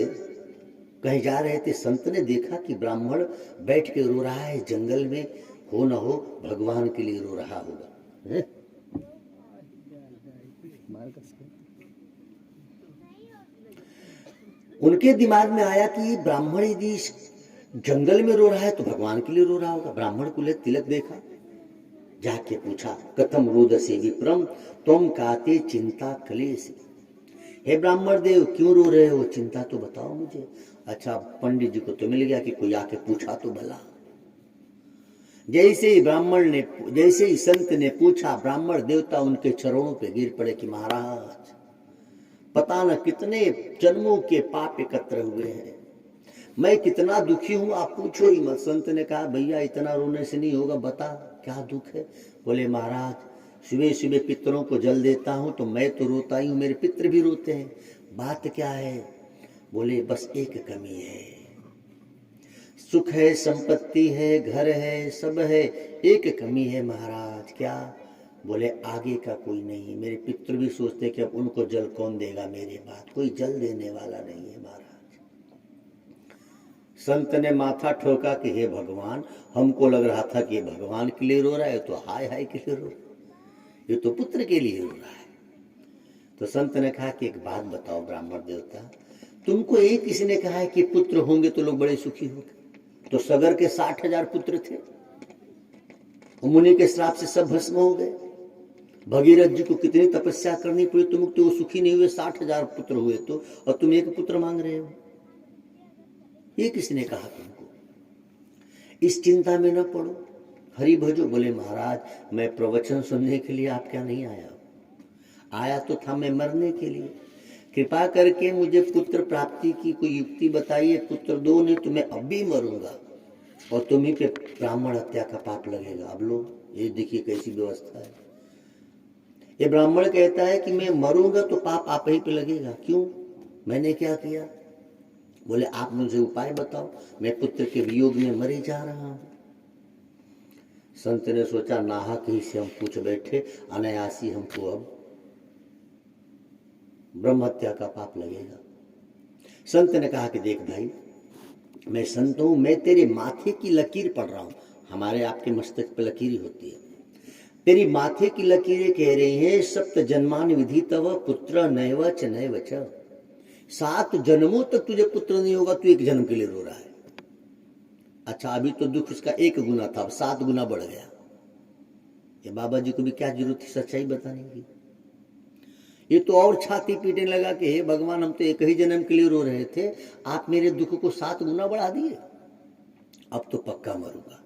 कहीं जा रहे थे। संत ने देखा कि ब्राह्मण बैठ के रो रहा है जंगल में, हो न हो भगवान के लिए रो रहा होगा। उनके दिमाग में आया कि ब्राह्मण यदि जंगल में रो रहा है तो भगवान के लिए रो रहा होगा। ब्राह्मण को ले तिलक देखा, जाके पूछा, कथम रोदसे विप्रम तुम काते चिंता कलेश। हे ब्राह्मण देव, क्यों रो रहे हो? चिंता तो बताओ मुझे। अच्छा, पंडित जी को तो मिल गया कि कोई आके पूछा तो भला। जैसे ही संत ने पूछा, ब्राह्मण देवता उनके चरणों पे गिर पड़े कि महाराज, पता न कितने जन्मों के पाप एकत्र हुए हैं, मैं कितना दुखी हूं, आप पूछो ही मत। संत ने कहा, भैया इतना रोने से नहीं होगा, बता क्या दुख है? बोले, महाराज सुबह सुबह पितरों को जल देता हूं तो मैं तो रोता ही हूं, मेरे पितर भी रोते हैं। बात क्या है? बोले, बस एक कमी है, सुख है, संपत्ति है, घर है, सब है, एक कमी है महाराज। क्या? बोले, आगे का कोई नहीं। मेरे पितृ भी सोचते कि अब उनको जल कौन देगा, मेरे बाद कोई जल देने वाला नहीं है महाराज। संत ने माथा ठोका कि हे भगवान, हमको लग रहा था कि भगवान के लिए रो रहा है, तो हाय हाय के लिए रो रहा है, ये तो पुत्र के लिए रो रहा है। तो संत ने कहा कि एक बात बताओ ब्राह्मण देवता, तुमको एक किसी ने कहा है कि पुत्र होंगे तो लोग बड़े सुखी होंगे? तो सगर के 60,000 पुत्र थे, मुनि के श्राप से सब भस्म हो गए। भगीरथ जी को कितनी तपस्या करनी पड़ी, तुम तो सुखी नहीं हुए, 60,000 पुत्र हुए तो, और तुम एक पुत्र मांग रहे हो। ये किसने कहा तुमको? इस चिंता में न पड़ो, हरि भजो। बोले, महाराज मैं प्रवचन सुनने के लिए आप क्या नहीं आया तो था मैं मरने के लिए। कृपा करके मुझे पुत्र प्राप्ति की कोई युक्ति बताइए, पुत्र दो, नहीं तो मैं अब भी मरूंगा और तुम्ही पे ब्राह्मण हत्या का पाप लगेगा। अब लो, ये देखिए कैसी व्यवस्था है। ये ब्राह्मण कहता है कि मैं मरूंगा तो पाप आप ही पे लगेगा। क्यों? मैंने क्या किया? बोले, आप मुझे उपाय बताओ, मैं पुत्र के वियोग में मरे जा रहा हूं। संत ने सोचा, नाहक ही से हम पूछ बैठे, अनायासी हमको अब ब्रह्म हत्या का पाप लगेगा। संत ने कहा कि देख भाई, मैं संत हूं, मैं तेरे माथे की लकीर पढ़ रहा हूं। हमारे आपके मस्तक पे लकीर होती है, तेरी माथे की लकीरें कह रही हैं, सप्त जन्मान विधि तव पुत्र नैव च नैव च। 7 जन्मों तक तुझे पुत्र नहीं होगा, तू एक जन्म के लिए रो रहा है। अच्छा, अभी तो दुख उसका 1 गुना था, अब 7 गुना बढ़ गया। ये बाबा जी को भी क्या जरूरत थी सच्चाई बताने की? ये तो और छाती पीटने लगा कि हे भगवान, हम तो एक ही जन्म के लिए रो रहे थे, आप मेरे दुख को 7 गुना बढ़ा दिए, अब तो पक्का मरूंगा।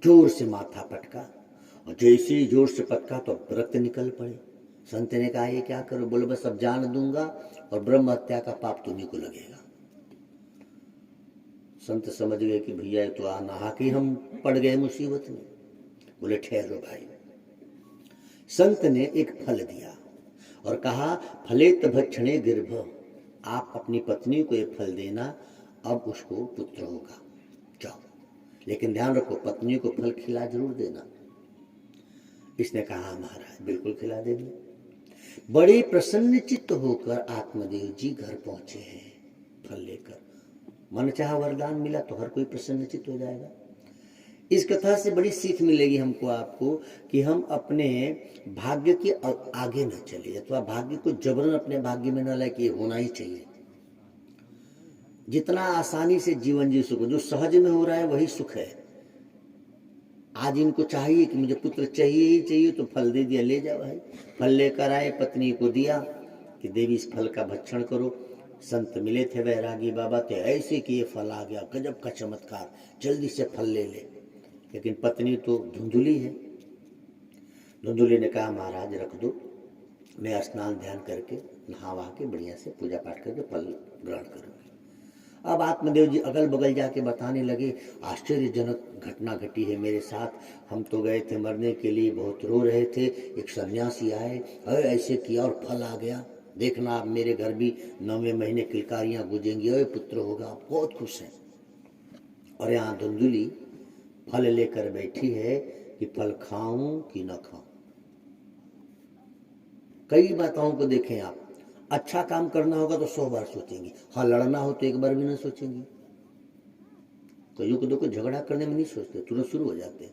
जोर से माथा पटका, और जैसे ही जोर से पटका तो रक्त निकल पड़े। संत ने कहा, ये क्या करो? बोले, बस अब जान दूंगा और ब्रह्म हत्या का पाप तुम्ही को लगेगा। संत समझ गए कि भैया तो नहा के हम पड़ गए मुसीबत में। बोले ठहरो भाई। संत ने एक फल दिया और कहा फलेत भक्षणे गिर्भ, आप अपनी पत्नी को ये फल देना, अब उसको पुत्र होगा, जाओ, लेकिन ध्यान रखो पत्नी को फल खिला जरूर देना। इसने कहा महाराज बिल्कुल खिला देंगे। बड़े प्रसन्न चित्त होकर आत्मदेव जी घर पहुंचे हैं फल लेकर। मन चाहा वरदान मिला तो हर कोई प्रसन्न चित्त हो जाएगा। इस कथा से बड़ी सीख मिलेगी हमको आपको कि हम अपने भाग्य के आगे न चले, अथवा भाग्य को जबरन अपने भाग्य में न लाए कि ये होना ही चाहिए। जितना आसानी से जीवन जी सको, जो सहज में हो रहा है वही सुख है। आज इनको चाहिए कि मुझे पुत्र चाहिए ही चाहिए, तो फल दे दिया, ले जाओ भाई। फल लेकर आए, पत्नी को दिया कि देवी इस फल का भक्षण करो। संत मिले थे वैरागी बाबा, थे ऐसे कि ये फल आ गया, गजब का चमत्कार, जल्दी से फल ले ले। लेकिन पत्नी तो धुंधुली है। धुंधुली ने कहा महाराज रख दो, मैं स्नान ध्यान करके नहा वहा के बढ़िया से पूजा पाठ करके फल ग्रहण करूंगी। अब आत्मदेव जी अगल बगल जाके बताने लगे आश्चर्यजनक घटना घटी है मेरे साथ। हम तो गए थे मरने के लिए, बहुत रो रहे थे, एक सन्यासी आए, अरे ऐसे किया और फल आ गया, देखना आप मेरे घर भी 9वें महीने किलकारियां गूंजेंगी, अरे पुत्र होगा, बहुत खुश हैं। और यहाँ धुंधुली फल लेकर बैठी है कि फल खाऊं कि न खाऊं। कई माताओं को देखें आप, अच्छा काम करना होगा तो 100 बार सोचेंगी, हाँ लड़ना हो तो एक बार भी नहीं सोचेंगी। कईयों को देखो झगड़ा करने में नहीं सोचते, तुरंत शुरू हो जाते हैं।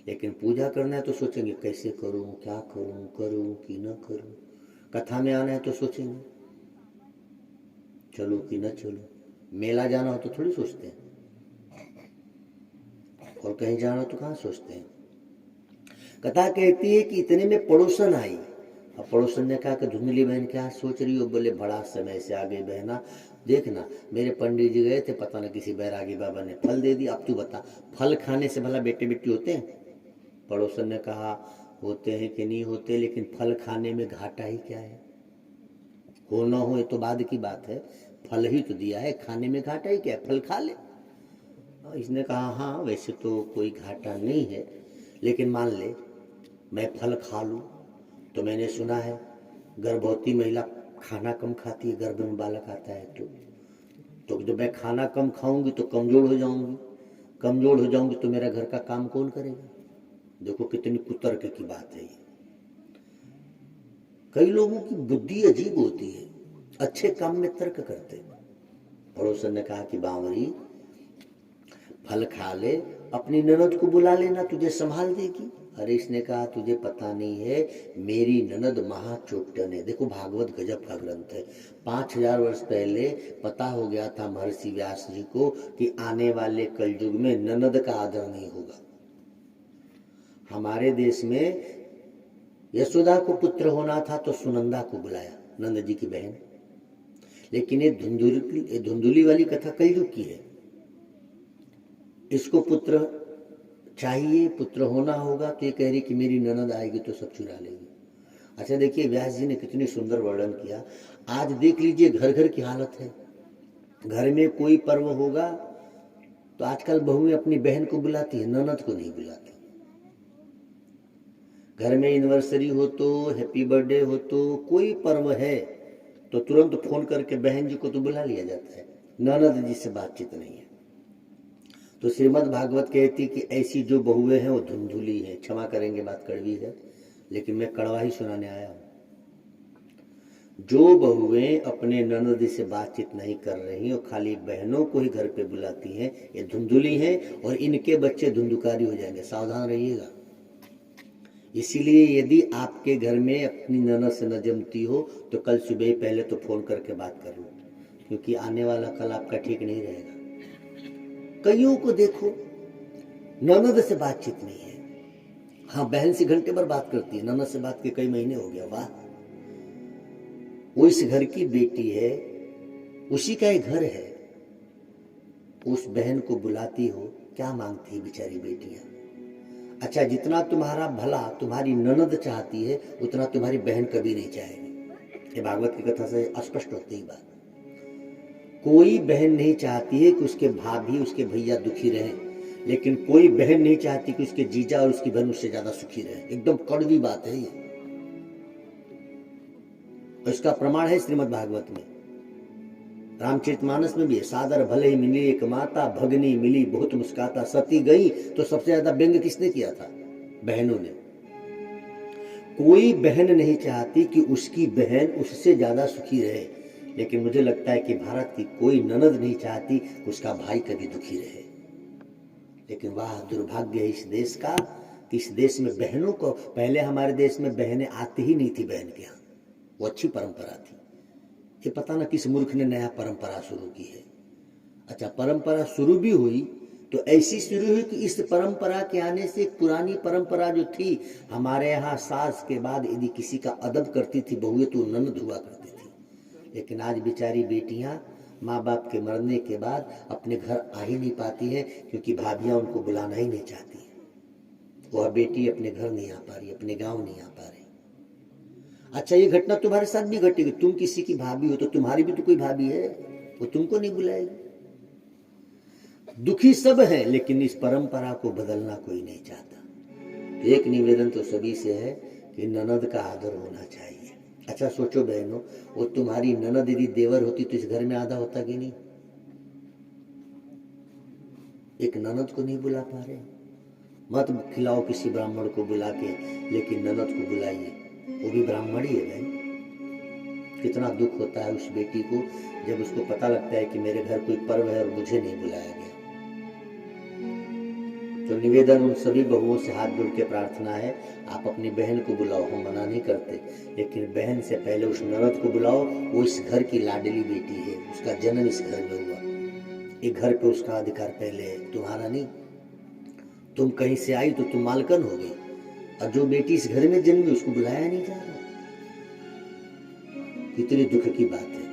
लेकिन पूजा करना है तो सोचेंगे कैसे करूं, क्या करूं, करूं कि न करूं। कथा में आना है तो सोचेंगे चलो कि न चलो। मेला जाना हो तो थोड़ी सोचते हैं, और कहीं जाना तो कहाँ सोचते हैं। कथा कहती है कि इतने में पड़ोसन आई। अब पड़ोसन ने कहा कि धुंधली बहन क्या सोच रही हो? बोले बड़ा समय से आ गई बहना, देखना मेरे पंडित जी गए थे, पता न किसी बैरागी बाबा ने फल दे दिया, अब तू बता फल खाने से भला बेटे बेटी होते हैं? पड़ोसन ने कहा होते हैं कि नहीं होते, लेकिन फल खाने में घाटा ही क्या है? हो ना हो ये तो बाद की बात है, फल ही तो दिया है, खाने में घाटा ही क्या है, फल खा ले। इसने कहा हाँ वैसे तो कोई घाटा नहीं है, लेकिन मान ले मैं फल खा लूं तो मैंने सुना है गर्भवती महिला खाना कम खाती है, गर्भ में बालक आता है तो जब मैं खाना कम खाऊंगी तो कमजोर हो जाऊंगी, कमजोर हो जाऊंगी तो मेरा घर का काम कौन करेगा? देखो कितनी कुतर्क की बात है ये। कई लोगों की बुद्धि अजीब होती है, अच्छे काम में तर्क करते। पड़ोसन ने कहा कि बावरी फल खा ले, अपनी ननद को बुला लेना, तुझे संभाल देगी। अरे इसने कहा तुझे पता नहीं है मेरी ननद महाचोट्टन है। देखो भागवत गजब का ग्रंथ है। 5000 वर्ष पहले पता हो गया था महर्षि व्यास जी को कि आने वाले कलयुग में ननद का आदर नहीं होगा। हमारे देश में यशोदा को पुत्र होना था तो सुनंदा को बुलाया, नंद जी की बहन। लेकिन ये धुंधुली वाली कथा कलयुग की है। इसको पुत्र चाहिए, पुत्र होना होगा, तो ये कह रही कि मेरी ननद आएगी तो सब चुरा लेगी। अच्छा देखिए व्यास जी ने कितनी सुंदर वर्णन किया। आज देख लीजिए घर घर की हालत है। घर में कोई पर्व होगा तो आजकल बहुएं अपनी बहन को बुलाती है, ननद को नहीं बुलाती। घर में एनिवर्सरी हो तो, हैप्पी बर्थडे हो तो, कोई पर्व है तो तुरंत फोन करके बहन जी को तो बुला लिया जाता है, ननद जी से बातचीत नहीं है। तो श्रीमद् भागवत कहती कि ऐसी जो बहुएं हैं वो धुंधुली है। क्षमा करेंगे बात कड़वी है, लेकिन मैं कड़वा ही सुनाने आया हूं। जो बहुएं अपने ननद से बातचीत नहीं कर रही और खाली बहनों को ही घर पे बुलाती हैं, ये धुंधुली हैं और इनके बच्चे धुंधुकारी हो जाएंगे, सावधान रहिएगा। इसीलिए यदि आपके घर में अपनी ननद से न जमती हो तो कल सुबह पहले तो फोन करके बात कर लो, क्योंकि आने वाला कल आपका ठीक नहीं रहेगा। कईयों को देखो ननद से बातचीत नहीं है, हाँ बहन से घंटे भर बात करती है, ननद से बात के कई महीने हो गया। वाह, वो इस घर की बेटी है, उसी का एक घर है, उस बहन को बुलाती हो, क्या मांगती है बेचारी बेटियां। अच्छा जितना तुम्हारा भला तुम्हारी ननद चाहती है उतना तुम्हारी बहन कभी नहीं चाहेगी। ये भागवत की कथा से स्पष्ट होती ही बात। कोई बहन नहीं चाहती है कि उसके भाभी उसके भैया दुखी रहें, लेकिन कोई बहन नहीं चाहती कि उसके जीजा और उसकी बहन उससे ज्यादा सुखी रहे। एकदम कड़वी बात है ये, और इसका प्रमाण है श्रीमद् भागवत में, रामचरितमानस में भी है। सादर भले ही मिली एक माता, भगनी मिली बहुत मुस्काता, सती गई तो सबसे ज्यादा व्यंग किसने किया था? बहनों ने। कोई बहन नहीं चाहती कि उसकी बहन उससे ज्यादा सुखी रहे, लेकिन मुझे लगता है कि भारत की कोई ननद नहीं चाहती कि उसका भाई कभी दुखी रहे। लेकिन वाह दुर्भाग्य है इस देश का कि इस देश में बहनों को, पहले हमारे देश में बहनें आती ही नहीं थी बहन के यहाँ, वो अच्छी परंपरा थी। ये पता ना किस मूर्ख ने नया परंपरा शुरू की है। अच्छा, परंपरा शुरू भी हुई तो ऐसी शुरू हुई कि इस परंपरा के आने से पुरानी परंपरा जो थी, हमारे यहाँ सास के बाद यदि किसी का अदब करती थी बहुएं तो ननद हुआ करती थी। लेकिन आज बेचारी बेटियां माँ बाप के मरने के बाद अपने घर आ ही नहीं पाती है, क्योंकि भाभियां उनको बुलाना ही नहीं चाहती है। वह बेटी अपने घर नहीं आ पा रही, अपने गांव नहीं आ पा रही। अच्छा, ये घटना तुम्हारे साथ भी घटेगी। तुम किसी की भाभी हो तो तुम्हारी भी तो कोई भाभी है, वो तुमको नहीं बुलाएगी। दुखी सब है, लेकिन इस परंपरा को बदलना कोई नहीं चाहता। तो एक निवेदन तो सभी से है कि ननद का आदर होना चाहिए। अच्छा सोचो बहनों, वो तुम्हारी ननद यदि देवर होती तो इस घर में आधा होता कि नहीं? एक ननद को नहीं बुला पा रहे, मत खिलाओ किसी ब्राह्मण को बुला के, लेकिन ननद को बुलाइए, वो भी ब्राह्मण ही है बहन। कितना दुख होता है उस बेटी को जब उसको पता लगता है कि मेरे घर कोई पर्व है और मुझे नहीं बुलाया गया। तो निवेदन उन सभी बहुओं से हाथ जोड़ के प्रार्थना है, आप अपनी बहन को बुलाओ, हम मना नहीं करते, लेकिन बहन से पहले उस ननद को बुलाओ। वो इस घर की लाडली बेटी है, उसका जन्म इस घर में हुआ, एक घर पे उसका अधिकार पहले है, तुम्हारा नहीं। तुम कहीं से आई तो तुम मालकन हो गई, और जो बेटी इस घर में जन्मी उसको बुलाया नहीं जा रहा। कितनी दुख की बात है।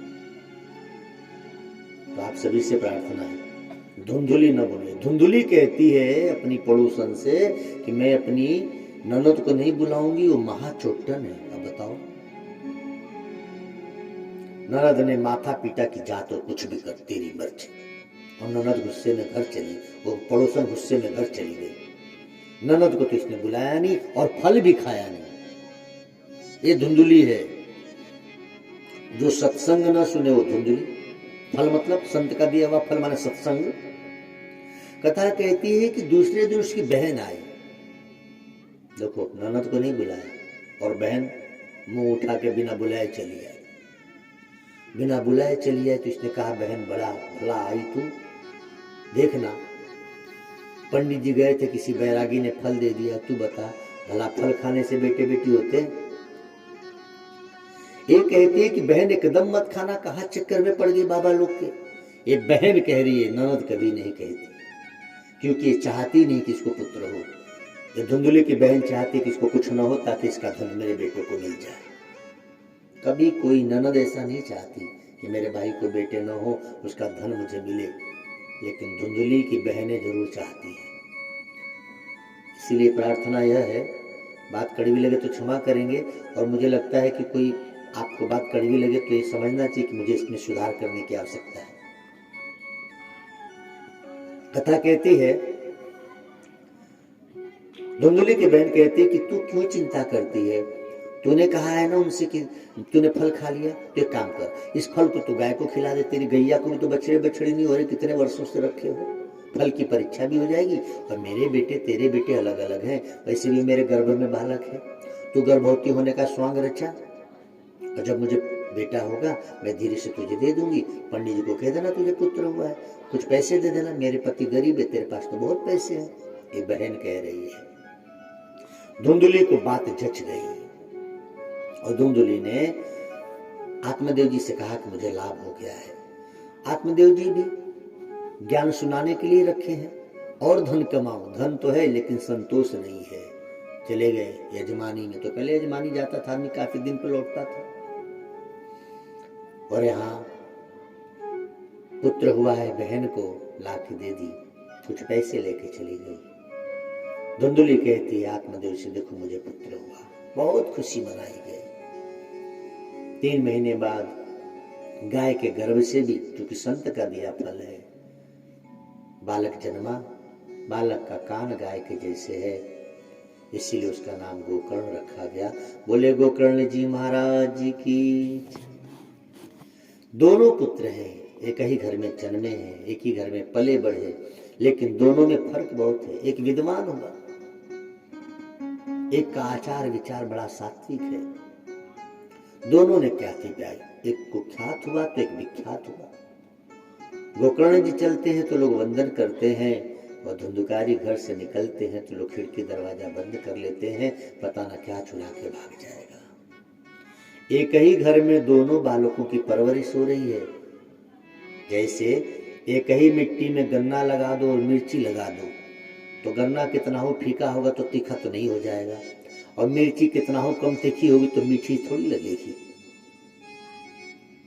तो आप सभी से प्रार्थना है, धुंधुली न बोले। धुंधुली कहती है अपनी पड़ोसन से कि मैं अपनी ननद को नहीं बुलाऊंगी, वो महाचोटन है। अब बताओ, ननद ने माथा पीटा कि जा तो कुछ भी कर, तेरी मर्जी। और ननद गुस्से में घर चली, वो पड़ोसन गुस्से में घर चली गई। ननद को तो इसने बुलाया नहीं और फल भी खाया नहीं। ये धुंधुली है। जो सत्संग न सुने वो धुंधुली। फल मतलब संत का दिया हुआ फल माने सत्संग। कथा कहती है कि दूसरे दिन उसकी बहन आई, देखो ननद को नहीं बुलाया, और बहन मुंह उठा के बिना बुलाए चली आई। बिना बुलाए चली आई तो इसने कहा, बहन बड़ा भला आई तू, देखना पंडित जी गए थे, किसी बैरागी ने फल दे दिया, तू बता भला फल खाने से बेटे बेटी होते? ये कहती है कि बहन एकदम मत खाना, कहा चक्कर में पड़ गई बाबा लोग के। ये बहन कह रही है, ननद कभी नहीं कहती, क्योंकि ये चाहती नहीं कि इसको पुत्र हो। ये धुंधुली की बहन चाहती कि इसको कुछ न हो ताकि इसका धन मेरे बेटे को मिल जाए। कभी कोई ननद ऐसा नहीं चाहती कि मेरे भाई को बेटे न हो, उसका धन मुझे मिले, लेकिन धुंधुली की बहनें जरूर चाहती है। इसीलिए प्रार्थना यह है, बात कड़वी लगे तो क्षमा करेंगे, और मुझे लगता है कि कोई आपको बात कड़वी लगे तो ये समझना चाहिए कि मुझे इसमें सुधार करने की आवश्यकता है। कथा कहती है, धुंधुली की बहन कहती है कि तू क्यों चिंता करती है, तूने कहा है ना उनसे कि तूने फल खा लिया, तो एक काम कर, इस फल को तू गाय को खिला दे, तेरी गैया को भी तो बछड़े बछड़े नहीं हो रहे, कितने वर्षों से रखे हो, फल की परीक्षा भी हो जाएगी। और मेरे बेटे तेरे बेटे अलग अलग हैं, वैसे भी मेरे गर्भ में बालक है, तू गर्भवती होने का स्वांग रचा, और जब मुझे बेटा होगा मैं धीरे से तुझे दे दूंगी, पंडित जी को कह देना तुझे पुत्र हुआ है, कुछ पैसे दे देना, मेरे पति गरीब है, तेरे पास तो बहुत पैसे हैं। ये बहन कह रही है। धुंधुली को बात जच गई, और धुंधुली ने आत्मदेव जी से कहा कि मुझे लाभ हो गया है। आत्मदेव जी भी ज्ञान सुनाने के लिए रखे हैं, और धन कमाओ, धन तो है लेकिन संतोष नहीं है। चले गए यजमानी में, तो पहले यजमानी जाता था, आदमी काफी दिन पर लौटता था, और यहाँ पुत्र हुआ है, बहन को लाके दे दी, कुछ पैसे लेके चली गई। धुंधुली कहती है आत्मदेव से, देखो मुझे पुत्र हुआ, बहुत खुशी मनाई गई। 3 महीने बाद गाय के गर्भ से भी, क्योंकि संत का दिया फल है, बालक जन्मा। बालक का कान गाय के जैसे है, इसीलिए उसका नाम गोकर्ण रखा गया। बोले गोकर्ण जी महाराज जी की। दोनों पुत्र हैं, एक ही घर में जन्मे हैं, एक ही घर में पले बढ़े, लेकिन दोनों में फर्क बहुत है। एक विद्वान हुआ, एक का आचार विचार बड़ा सात्विक है। दोनों ने ख्याति पाई, एक कुख्यात हुआ तो एक विख्यात हुआ। गोकर्ण जी चलते हैं तो लोग वंदन करते हैं, और धुंधुकारी घर से निकलते हैं तो लोग खिड़की दरवाजा बंद कर लेते हैं, पता न क्या चुरा के भाग जाएगा। एक ही घर में दोनों बालकों की परवरिश हो रही है। जैसे एक ही मिट्टी में गन्ना लगा दो और मिर्ची लगा दो, तो गन्ना कितना हो फीका होगा तो तीखा तो नहीं हो जाएगा, और मिर्ची कितना हो कम तीखी होगी तो मीठी थोड़ी लगेगी।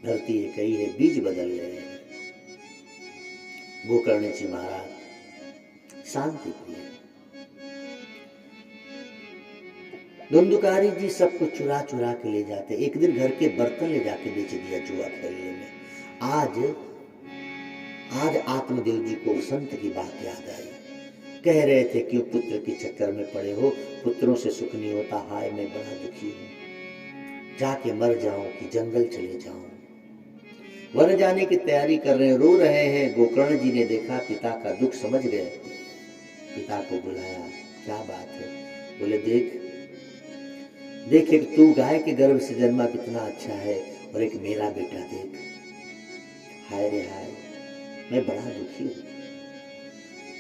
धरती एक ही है, बीज बदल रहे हैं। गोकर्ण जी महाराज शांति प्रिय। धुंधुकारी जी सब कुछ चुरा चुरा के ले जाते। एक दिन घर के बर्तन ले जाके बेच दिया जुआ खेलने में। आज आत्मदेव जी को संत की बात याद आई। कह रहे थे कि पुत्र के चक्कर में पड़े हो, पुत्रों से सुख नहीं होता, हाय मैं बड़ा दुखी हूं, जाके मर जाऊं कि जंगल चले जाऊं। वन जाने की तैयारी कर रहे हैं, रो रहे हैं। गोकर्ण जी ने देखा, पिता का दुख समझ गए, पिता को बुलाया। क्या बात है? बोले देख एक तू गाय के गर्भ से जन्मा कितना अच्छा है, और एक मेरा बेटा देख, हाय रे हाय मैं बड़ा दुखी हूं।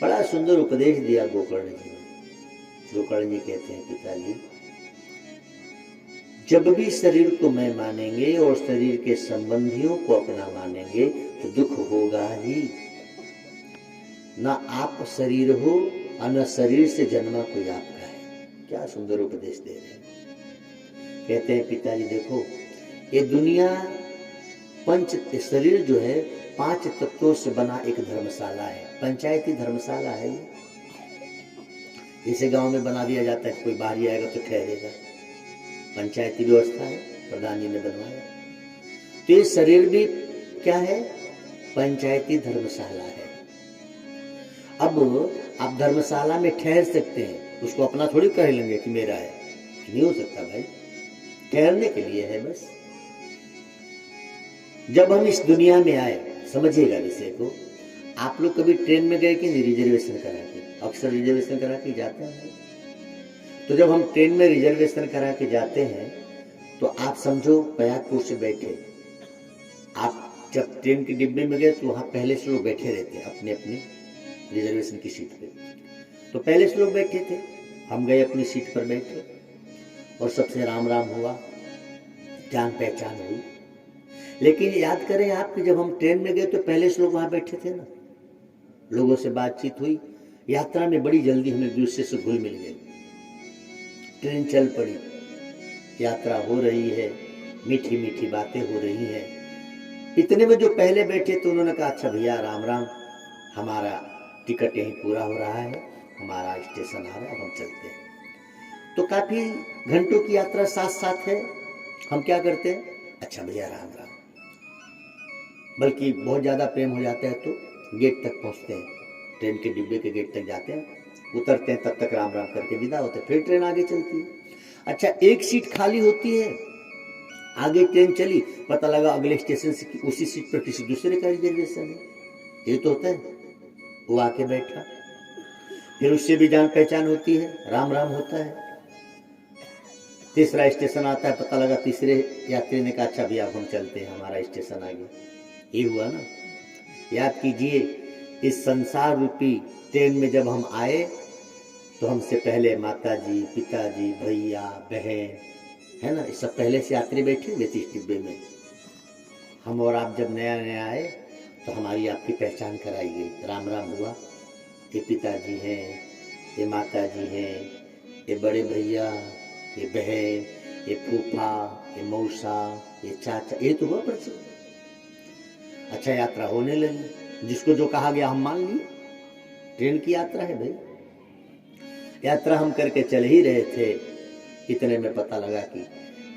बड़ा सुंदर उपदेश दिया गोकर्ण जी ने। गोकर्ण जी कहते हैं पिताजी, जब भी शरीर को मैं मानेंगे और शरीर के संबंधियों को अपना मानेंगे तो दुख होगा ही। ना आप शरीर हो और न शरीर से जन्मा कोई आपका है। क्या सुंदर उपदेश दे रहे हैं। कहते हैं पिताजी देखो, ये दुनिया शरीर जो है 5 तत्वों से बना एक धर्मशाला है, पंचायती धर्मशाला है। जैसे गांव में बना दिया जाता है, कोई बाहरी आएगा तो ठहरेगा, पंचायती व्यवस्था है, प्रधान जी ने बनवाया। तो ये शरीर भी क्या है? पंचायती धर्मशाला है। अब आप धर्मशाला में ठहर सकते हैं, उसको अपना थोड़ी कह लेंगे कि मेरा है, नहीं हो सकता भाई, ठहरने के लिए है बस। जब हम इस दुनिया में आए, समझिएगा विषय को, आप लोग कभी ट्रेन में गए कि नहीं रिजर्वेशन करा के? अक्सर रिजर्वेशन करा के जाते हैं। तो जब हम ट्रेन में रिजर्वेशन करा के जाते हैं तो आप समझो बैराकपुर से बैठे, आप जब ट्रेन के डिब्बे में गए तो वहां पहले से लोग बैठे रहते अपने अपने रिजर्वेशन की सीट पे। तो पहले से लोग बैठे थे, हम गए अपनी सीट पर बैठे और सबसे राम राम हुआ, जान पहचान हुई। लेकिन याद करें आप कि जब हम ट्रेन में गए तो पहले से लोग वहां बैठे थे ना, लोगों से बातचीत हुई, यात्रा में बड़ी जल्दी हम एक दूसरे से घुल मिल गए। ट्रेन चल पड़ी, यात्रा हो रही है, मीठी मीठी बातें हो रही हैं। इतने में जो पहले बैठे थे उन्होंने कहा, अच्छा भैया राम राम, हमारा टिकट यहीं पूरा हो रहा है, हमारा स्टेशन आ रहा है, हम चलते हैं। तो काफी घंटों की यात्रा साथ साथ है, हम क्या करते हैं, अच्छा भैया राम राम। बल्कि बहुत ज्यादा प्रेम हो जाता है तो गेट तक पहुंचते हैं, ट्रेन के डिब्बे के गेट तक जाते हैं, उतरते हैं, तब तक राम राम करके विदा होते हैं, फिर ट्रेन आगे चलती है। अच्छा एक सीट खाली होती है, आगे ट्रेन चली, पता लगा अगले स्टेशन से उसी सीट पर किसी दूसरे का रिजर्वेशन है। ये तो होता है, वो आके बैठा, फिर उससे भी जान पहचान होती है, राम राम होता है। तीसरा स्टेशन आता है, पता लगा तीसरे यात्री ने कहा, अच्छा भैया हम चलते हैं, हमारा स्टेशन आ गया। ये हुआ ना। याद कीजिए, इस संसार रूपी ट्रेन में जब हम आए तो हमसे पहले माताजी, पिताजी, भैया, बहन, है ना, इस सब पहले से यात्री बैठे हुए थे इस डिब्बे में। हम और आप जब नया नया आए तो हमारी आपकी पहचान कराई गई, राम राम हुआ। ये पिताजी हैं, ये माताजी हैं, ये बड़े भैया, ये बहन, ये फूफा, ये मौसा, ये चाचा, ये तो हुआ परिचय। अच्छा यात्रा होने लगी, जिसको जो कहा गया हम मान लिए, ट्रेन की यात्रा है भाई। यात्रा हम करके चल ही रहे थे, इतने में पता लगा कि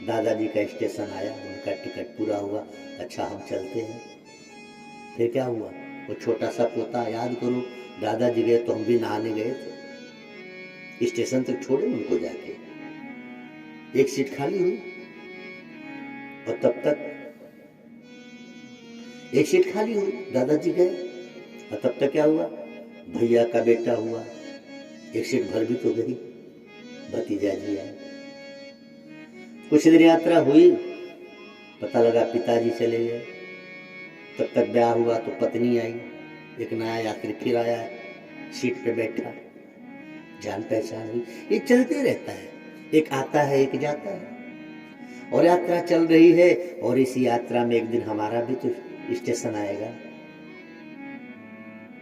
दादाजी का स्टेशन आया। का टिकट पूरा हुआ, अच्छा हम चलते हैं। फिर क्या हुआ, वो छोटा सा पोता, याद करो दादाजी गए तो हम भी नहाने गए थे, स्टेशन तक छोड़े उनको जाके, एक सीट खाली हुई और तब तक एक सीट खाली हुई, दादाजी गए और तब तक क्या हुआ, भैया का बेटा हुआ, एक सीट भर भी तो गई, भतीजा जी आए। कुछ दिन यात्रा हुई, पता लगा पिताजी चले गए, तब तक ब्याह हुआ तो पत्नी आई, एक नया यात्री फिर आया, सीट पे बैठा, जान पहचान हुई। ये चलते रहता है, एक आता है एक जाता है, और यात्रा चल रही है, और इसी यात्रा में एक दिन हमारा भी तो स्टेशन आएगा।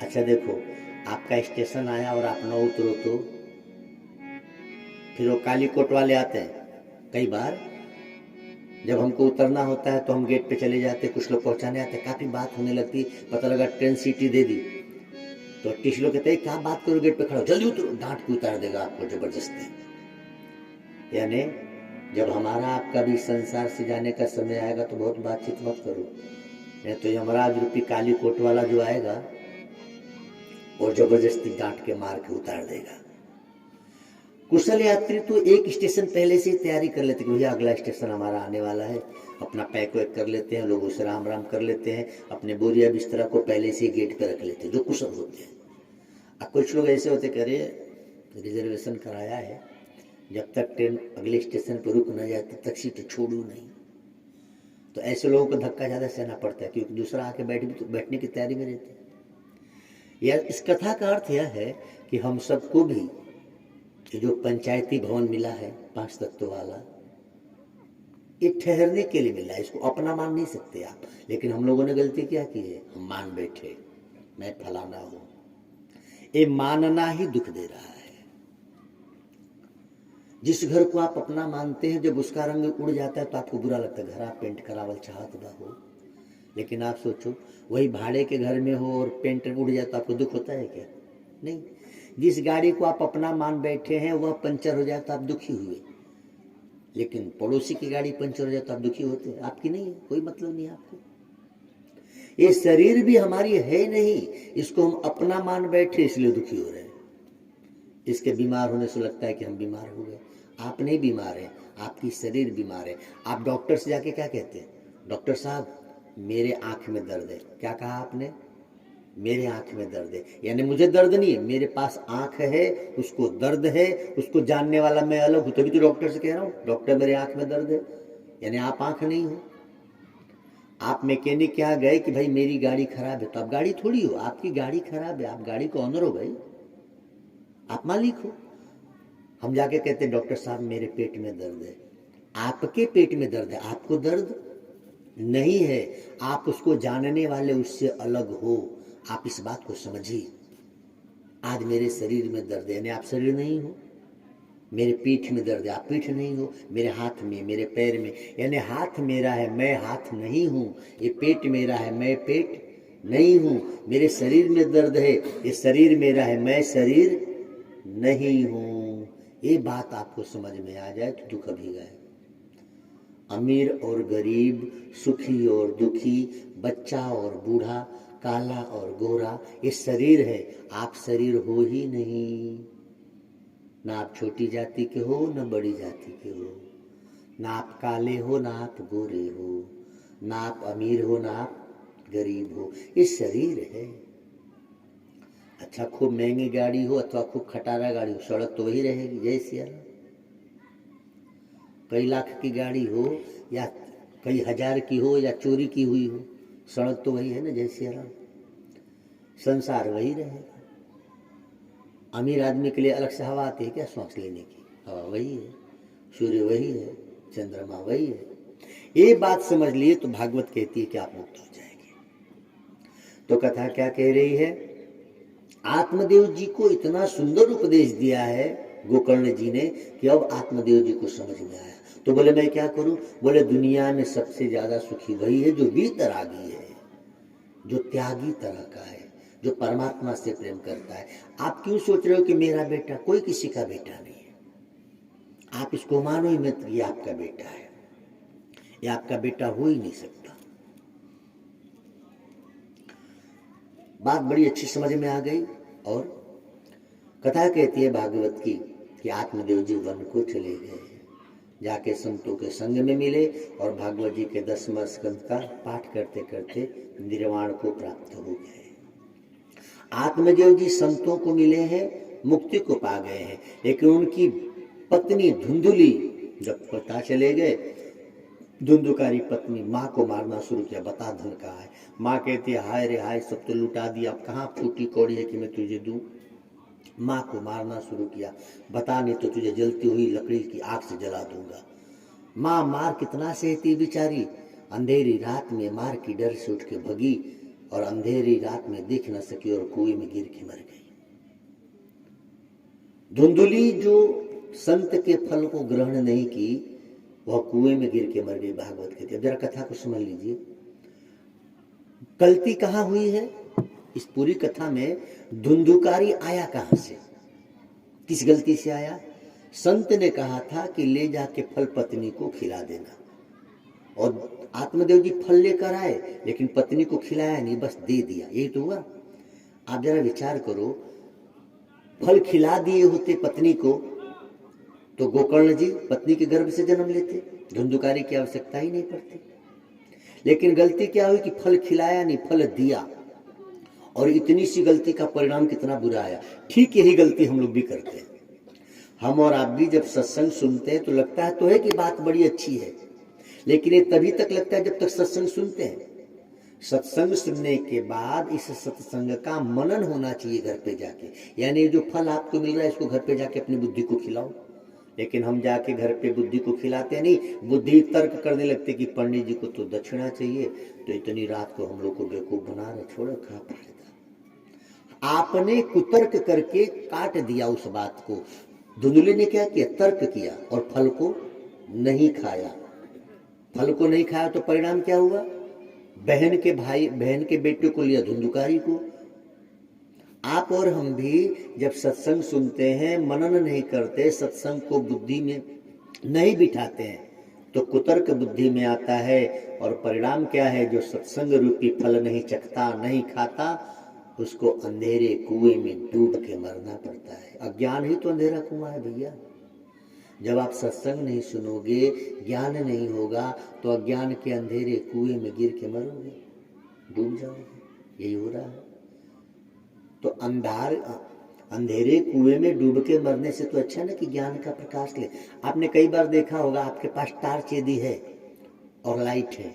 अच्छा देखो, आपका स्टेशन आया और आप न उतरो तो फिर वो काली कोट वाले आते हैं। कई बार जब हमको उतरना होता है तो हम गेट पे चले जाते हैं, कुछ लोग पहुंचाने आते हैं, काफी बात होने लगती, पता लगा ट्रेन सीटी दे दी तो टीचर लोग कहते हैं क्या बात करो, गेट पे खड़ा हो, जल्दी उतरो, डांट के उतार देगा आपको जबरदस्ती। यानी जब हमारा आपका भी संसार से जाने का समय आएगा तो बहुत बातचीत मत करो, नहीं तो यमराज रूपी काली कोट वाला जो आएगा और जबरदस्ती डांट के मार के उतार देगा। कुशल यात्री तो एक स्टेशन पहले से तैयारी कर लेते कि भैया अगला स्टेशन हमारा आने वाला है, अपना पैक वैक कर लेते हैं, लोगों से राम राम कर लेते हैं, अपने बोरिया बिस्तरा को पहले से गेट पे रख लेते हैं, जो कुशल होते हैं। अब कुछ लोग ऐसे होते कह रहे रिजर्वेशन कराया है, जब तक ट्रेन अगले स्टेशन पर रुक न जाए तब तक सीट छोड़ू नहीं, तो ऐसे लोगों को धक्का ज़्यादा सहना पड़ता है क्योंकि दूसरा आके बैठने की तैयारी में रहते हैं। या इस कथा का अर्थ यह है कि हम सबको भी जो पंचायती भवन मिला है 5 तत्व वाला, ये ठहरने के लिए मिला है, इसको अपना मान नहीं सकते आप। लेकिन हम लोगों ने गलती क्या की है, हम मान बैठे मैं फलाना हूं। ये मानना ही दुख दे रहा है। जिस घर को आप अपना मानते हैं जब उसका रंग उड़ जाता है तो आपको बुरा लगता है, घर आप पेंट करावल चाहत बा हो, लेकिन आप सोचो वही भाड़े के घर में हो और पेंट उड़ जाए तो आपको दुख होता है क्या? नहीं। जिस गाड़ी को आप अपना मान बैठे हैं वह पंचर हो जाए तो आप दुखी हुए, लेकिन पड़ोसी की गाड़ी पंचर हो जाए तो आप दुखी होते हैं, आपकी नहीं है, कोई मतलब नहीं आपको। ये शरीर भी हमारी है नहीं, इसको हम अपना मान बैठे इसलिए दुखी हो रहे हैं। इसके बीमार होने से लगता है कि हम बीमार हो गए, आप नहीं बीमार हैं, आपकी शरीर बीमार है। आप डॉक्टर से जाके क्या कहते हैं, डॉक्टर साहब मेरे आंख में दर्द है। क्या कहा आपने? मेरे आंख में दर्द है, यानी मुझे दर्द नहीं है, मेरे पास आंख है, उसको दर्द है, उसको जानने वाला मैं अलग हूं, तभी तो डॉक्टर से कह रहा हूं डॉक्टर मेरे आंख में दर्द है, यानी आप आंख नहीं हो। आप मैकेनिक के यहाँ गए कि भाई मेरी गाड़ी खराब है, तो आप गाड़ी थोड़ी हो, आपकी गाड़ी खराब है, आप गाड़ी को ऑनर हो भाई, आप मालिक हो। हम जाके कहते हैं डॉक्टर साहब मेरे पेट में दर्द है, आपके पेट में दर्द है, आपको दर्द नहीं है, आप उसको जानने वाले उससे अलग हो, आप इस बात को समझिए। आज मेरे शरीर में दर्द है, यानी आप शरीर नहीं हो। मेरे पीठ में दर्द है, आप पीठ नहीं हो। मेरे हाथ में, मेरे पैर में, यानी हाथ मेरा है, मैं हाथ नहीं हूँ। ये पेट मेरा है, मैं पेट नहीं हूँ। मेरे शरीर में दर्द है, ये शरीर मेरा है, मैं शरीर नहीं हूँ। ये बात आपको समझ में आ जाए तो दुख भी गए। अमीर और गरीब, सुखी और दुखी, बच्चा और बूढ़ा, काला और गोरा, ये शरीर है, आप शरीर हो ही नहीं। ना आप छोटी जाति के हो, ना बड़ी जाति के हो, ना आप काले हो, ना आप गोरे हो, ना आप अमीर हो, ना आप गरीब हो, ये शरीर है। अच्छा खूब महंगी गाड़ी हो अथवा खूब खटारा गाड़ी हो, सड़क तो वही रहेगी जय सिया राम। कई लाख की गाड़ी हो या कई हजार की हो या चोरी की हुई हो, सड़क तो वही है ना जय सिया राम। संसार वही रहेगा। अमीर आदमी के लिए अलग से हवा आती है क्या सांस लेने की? हवा वही है, सूर्य वही है, चंद्रमा वही है। ये बात समझ लिए तो भागवत कहती है कि आप मुक्त हो जाएंगे। तो कथा क्या कह रही है? आत्मदेव जी को इतना सुंदर उपदेश दिया है गोकर्ण जी ने कि अब आत्मदेव जी को समझ में आया। तो बोले मैं क्या करूं? बोले दुनिया में सबसे ज्यादा सुखी वही है जो वीतरागी है, जो त्यागी तरह का है, जो परमात्मा से प्रेम करता है। आप क्यों सोच रहे हो कि मेरा बेटा? कोई किसी का बेटा नहीं है, आप इसको मानो ही मत कि आपका बेटा है। ये आपका बेटा हो ही नहीं सकता। बात बड़ी अच्छी समझ में आ गई। और कथा कहती है भागवत की कि आत्मदेव जी वन को चले गए, जाके संतों के संग में मिले और भागवत जी के 10वें स्कंद का पाठ करते करते निर्वाण को प्राप्त हो गए। आत्मदेव जी संतों को मिले हैं, मुक्ति को पा गए हैं, लेकिन उनकी पत्नी धुंधुली जब पता चले गए, धुंधुकारी पत्नी माँ को मारना शुरू किया। बता धन कहाँ है? माँ कहती है हाय रे हाय, सब तो लुटा दिया, अब कहाँ फूटी कौड़ी है कि मैं तुझे दूं। माँ को मारना शुरू किया, बता नहीं तो तुझे जलती हुई लकड़ी की आग से जला दूंगा। माँ मार कितना सहती बेचारी, अंधेरी रात में मार की डर से उठ के भगी और अंधेरी रात में देख न सकी और कुएं में गिर के मर गई। धुंधुली जो संत के फल को ग्रहण नहीं की, वह कुएं में गिर के मर गई। भागवत कहती है। जरा कथा को समझ लीजिए, गलती कहां हुई है इस पूरी कथा में? धुंधुकारी आया कहां से, किस गलती से आया? संत ने कहा था कि ले जाके फल पत्नी को खिला देना, और आत्मदेव जी फल लेकर आए, लेकिन पत्नी को खिलाया नहीं, बस दे दिया। यही तो हुआ। आप जरा विचार करो, फल खिला दिए होते पत्नी को तो गोकर्ण जी पत्नी के गर्भ से जन्म लेते, धुंधुकारी की आवश्यकता ही नहीं पड़ती। लेकिन गलती क्या हुई कि फल खिलाया नहीं, फल दिया, और इतनी सी गलती का परिणाम कितना बुरा आया। ठीक यही गलती हम लोग भी करते हैं। हम और आप भी जब सत्संग सुनते हैं तो लगता है तो है कि बात बड़ी अच्छी है, लेकिन ये तभी तक लगता है जब तक सत्संग सुनते हैं। सत्संग सुनने के बाद इस सत्संग का मनन होना चाहिए घर पे जाके, यानी जो फल आपको मिल रहा है इसको घर पे जाके अपनी बुद्धि को खिलाओ। लेकिन हम जाके घर पे बुद्धि को खिलाते नहीं, बुद्धि तर्क करने लगते कि पंडित जी को तो दक्षिणा चाहिए, तो इतनी रात को हम लोग को बेवकूफ बना रहे, छोड़ो कहाँ पड़ेगा। आपने कुतर्क करके काट दिया उस बात को। धुंधुली ने क्या किया? तर्क किया और फल को नहीं खाया। फल को नहीं खाया तो परिणाम क्या हुआ? बहन के भाई, बहन के बेटे को लिया धुंधुकारी को। आप और हम भी जब सत्संग सुनते हैं, मनन नहीं करते, सत्संग को बुद्धि में नहीं बिठाते हैं, तो कुतर्क बुद्धि में आता है, और परिणाम क्या है? जो सत्संग रूपी फल नहीं चखता, नहीं खाता, उसको अंधेरे कुएं में डूब के मरना पड़ता है। अज्ञान ही तो अंधेरा कुआं है भैया। जब आप सत्संग नहीं सुनोगे, ज्ञान नहीं होगा, तो अज्ञान के अंधेरे कुएं में गिर के मरोगे, डूब जाओगे। यही हो रहा है। तो अंधेरे कुएं में डूब के मरने से तो अच्छा ना कि ज्ञान का प्रकाश ले। आपने कई बार देखा होगा, आपके पास टार्च यदि है और लाइट है,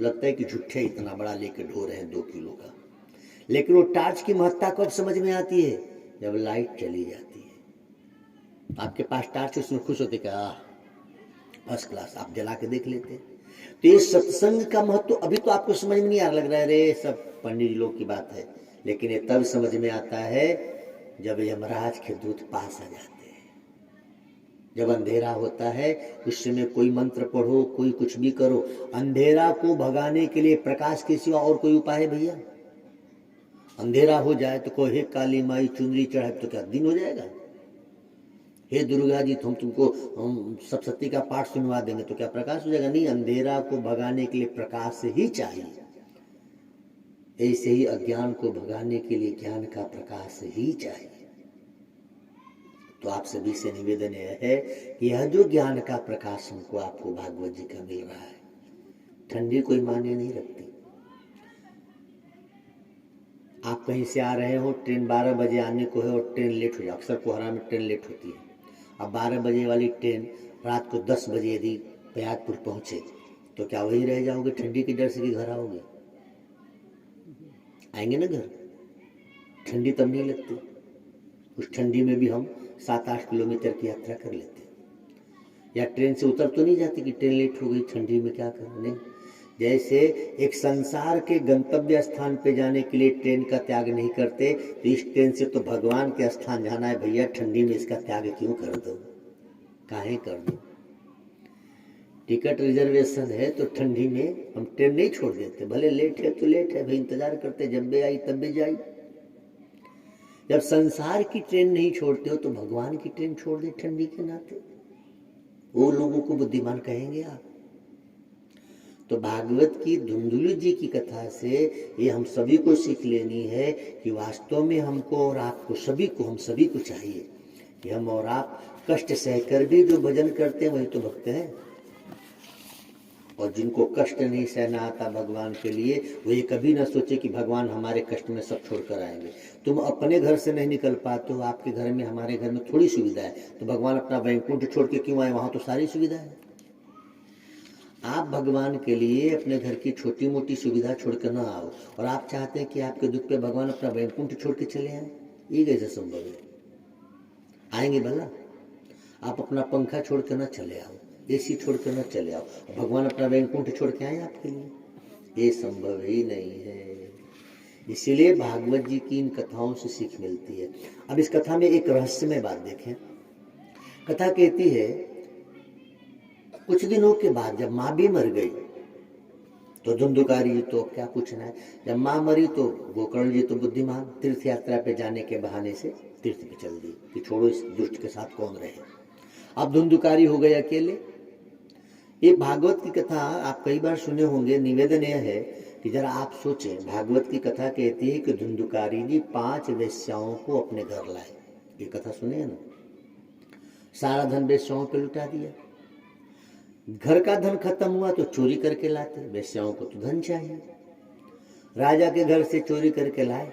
लगता है कि झुट्ठे इतना बड़ा लेके ढो रहे हैं 2 किलो का, लेकिन वो टार्च की महत्ता कब समझ में आती है? जब लाइट चली जाती है। आपके पास टार्च, उसमें खुश होते क्या, फर्स्ट क्लास, आप जला के देख लेते। तो ये सत्संग का महत्व अभी तो आपको समझ में नहीं आ लग रहा है, रे सब पंडित लोग की बात है, लेकिन ये तब समझ में आता है जब यमराज के दूत पास आ जाते हैं। जब अंधेरा होता है, उस समय कोई मंत्र पढ़ो, कोई कुछ भी करो, अंधेरा को भगाने के लिए प्रकाश के सिवा और कोई उपाय है भैया? अंधेरा हो जाए तो कोई हे काली माई चुनरी चढ़ाए तो क्या दिन हो जाएगा? हे दुर्गा जी तुमको हम सप्तशती का पाठ सुनवा देंगे तो क्या प्रकाश हो जाएगा? नहीं, अंधेरा को भगाने के लिए प्रकाश ही चाहिए। ऐसे ही अज्ञान को भगाने के लिए ज्ञान का प्रकाश ही चाहिए। तो आप सभी से निवेदन है कि यह जो ज्ञान का प्रकाश हमको आपको भागवत जी का मिल रहा है, ठंडी कोई मान्य नहीं रखती। आप कहीं से आ रहे हो, ट्रेन 12 बजे आने को है और ट्रेन लेट हो जाए, अक्सर कोहरा में ट्रेन लेट होती है। अब 12 बजे वाली ट्रेन रात को 10 बजे यदि बैरागपुर पहुंचे तो क्या वही रह जाओगे ठंडी के डर से कि घर आओगे? आएंगे ना घर। ठंडी तब नहीं लगती। उस ठंडी में भी हम 7-8 किलोमीटर की यात्रा कर लेते हैं। या ट्रेन से उतर तो नहीं जाती कि ट्रेन लेट हो गई, ठंडी में क्या करने। जैसे एक संसार के गंतव्य स्थान पे जाने के लिए ट्रेन का त्याग नहीं करते, तो इस ट्रेन से तो भगवान के स्थान जाना है भैया, ठंडी में इसका त्याग क्यों कर दो? काहे कर दो? टिकट रिजर्वेशन है तो ठंडी में हम ट्रेन नहीं छोड़ देते, भले लेट है तो लेट है भाई, इंतजार करते, जब भी आई तब भी जाई। जब संसार की ट्रेन नहीं छोड़ते हो तो भगवान की ट्रेन छोड़ दे ठंडी के नाते। वो लोगों को बुद्धिमान कहेंगे आप? तो भागवत की धुंधुलू जी की कथा से ये हम सभी को सीख लेनी है कि वास्तव में हमको और आपको सभी को, हम सभी को चाहिए कि हम और आप कष्ट सहकर भी जो भजन करते हैं वही तो भक्त हैं। और जिनको कष्ट नहीं सहना आता भगवान के लिए, वो ये कभी ना सोचे कि भगवान हमारे कष्ट में सब छोड़ कर आएंगे। तुम अपने घर से नहीं निकल पाते हो, आपके घर में, हमारे घर में थोड़ी सुविधा है, तो भगवान अपना वैकुंठ छोड़ के क्यों आए? वहां तो सारी सुविधा है। आप भगवान के लिए अपने घर की छोटी मोटी सुविधा छोड़कर ना आओ, और आप चाहते हैं कि आपके दुख पे भगवान अपना वैकुंठ छोड़ के चले आए? ये कैसे संभव है? आएंगे भला? आप अपना पंखा छोड़कर ना चले आओ, एसी छोड़कर न चले आओ, भगवान अपना वैकुंठ छोड़ के आए आपके लिए? ये संभव ही नहीं है। इसीलिए भागवत जी की इन कथाओं से सीख मिलती है। अब इस कथा में एक रहस्यमय बात देखें। कथा कहती है कुछ दिनों के बाद जब माँ भी मर गई तो धुंधुकारी तो क्या पूछना है, जब माँ मरी तो गोकर्ण जी तो बुद्धिमान तीर्थ यात्रा पे जाने के बहाने से तीर्थ पे चल दी कि छोड़ो इस दुष्ट के साथ कौन रहे। अब धुंधुकारी हो गए अकेले। ये भागवत की कथा आप कई बार सुने होंगे। निवेदन यह है कि जरा आप सोचें, भागवत की कथा कहती है कि धुंधुकारी जी 5 वेश्याओं को अपने घर लाए। ये कथा सुने है ना? सारा धन वेश्याओं पे लुटा दिया। घर का धन खत्म हुआ तो चोरी करके लाते, वेश्याओं को तो धन चाहिए। राजा के घर से चोरी करके लाए।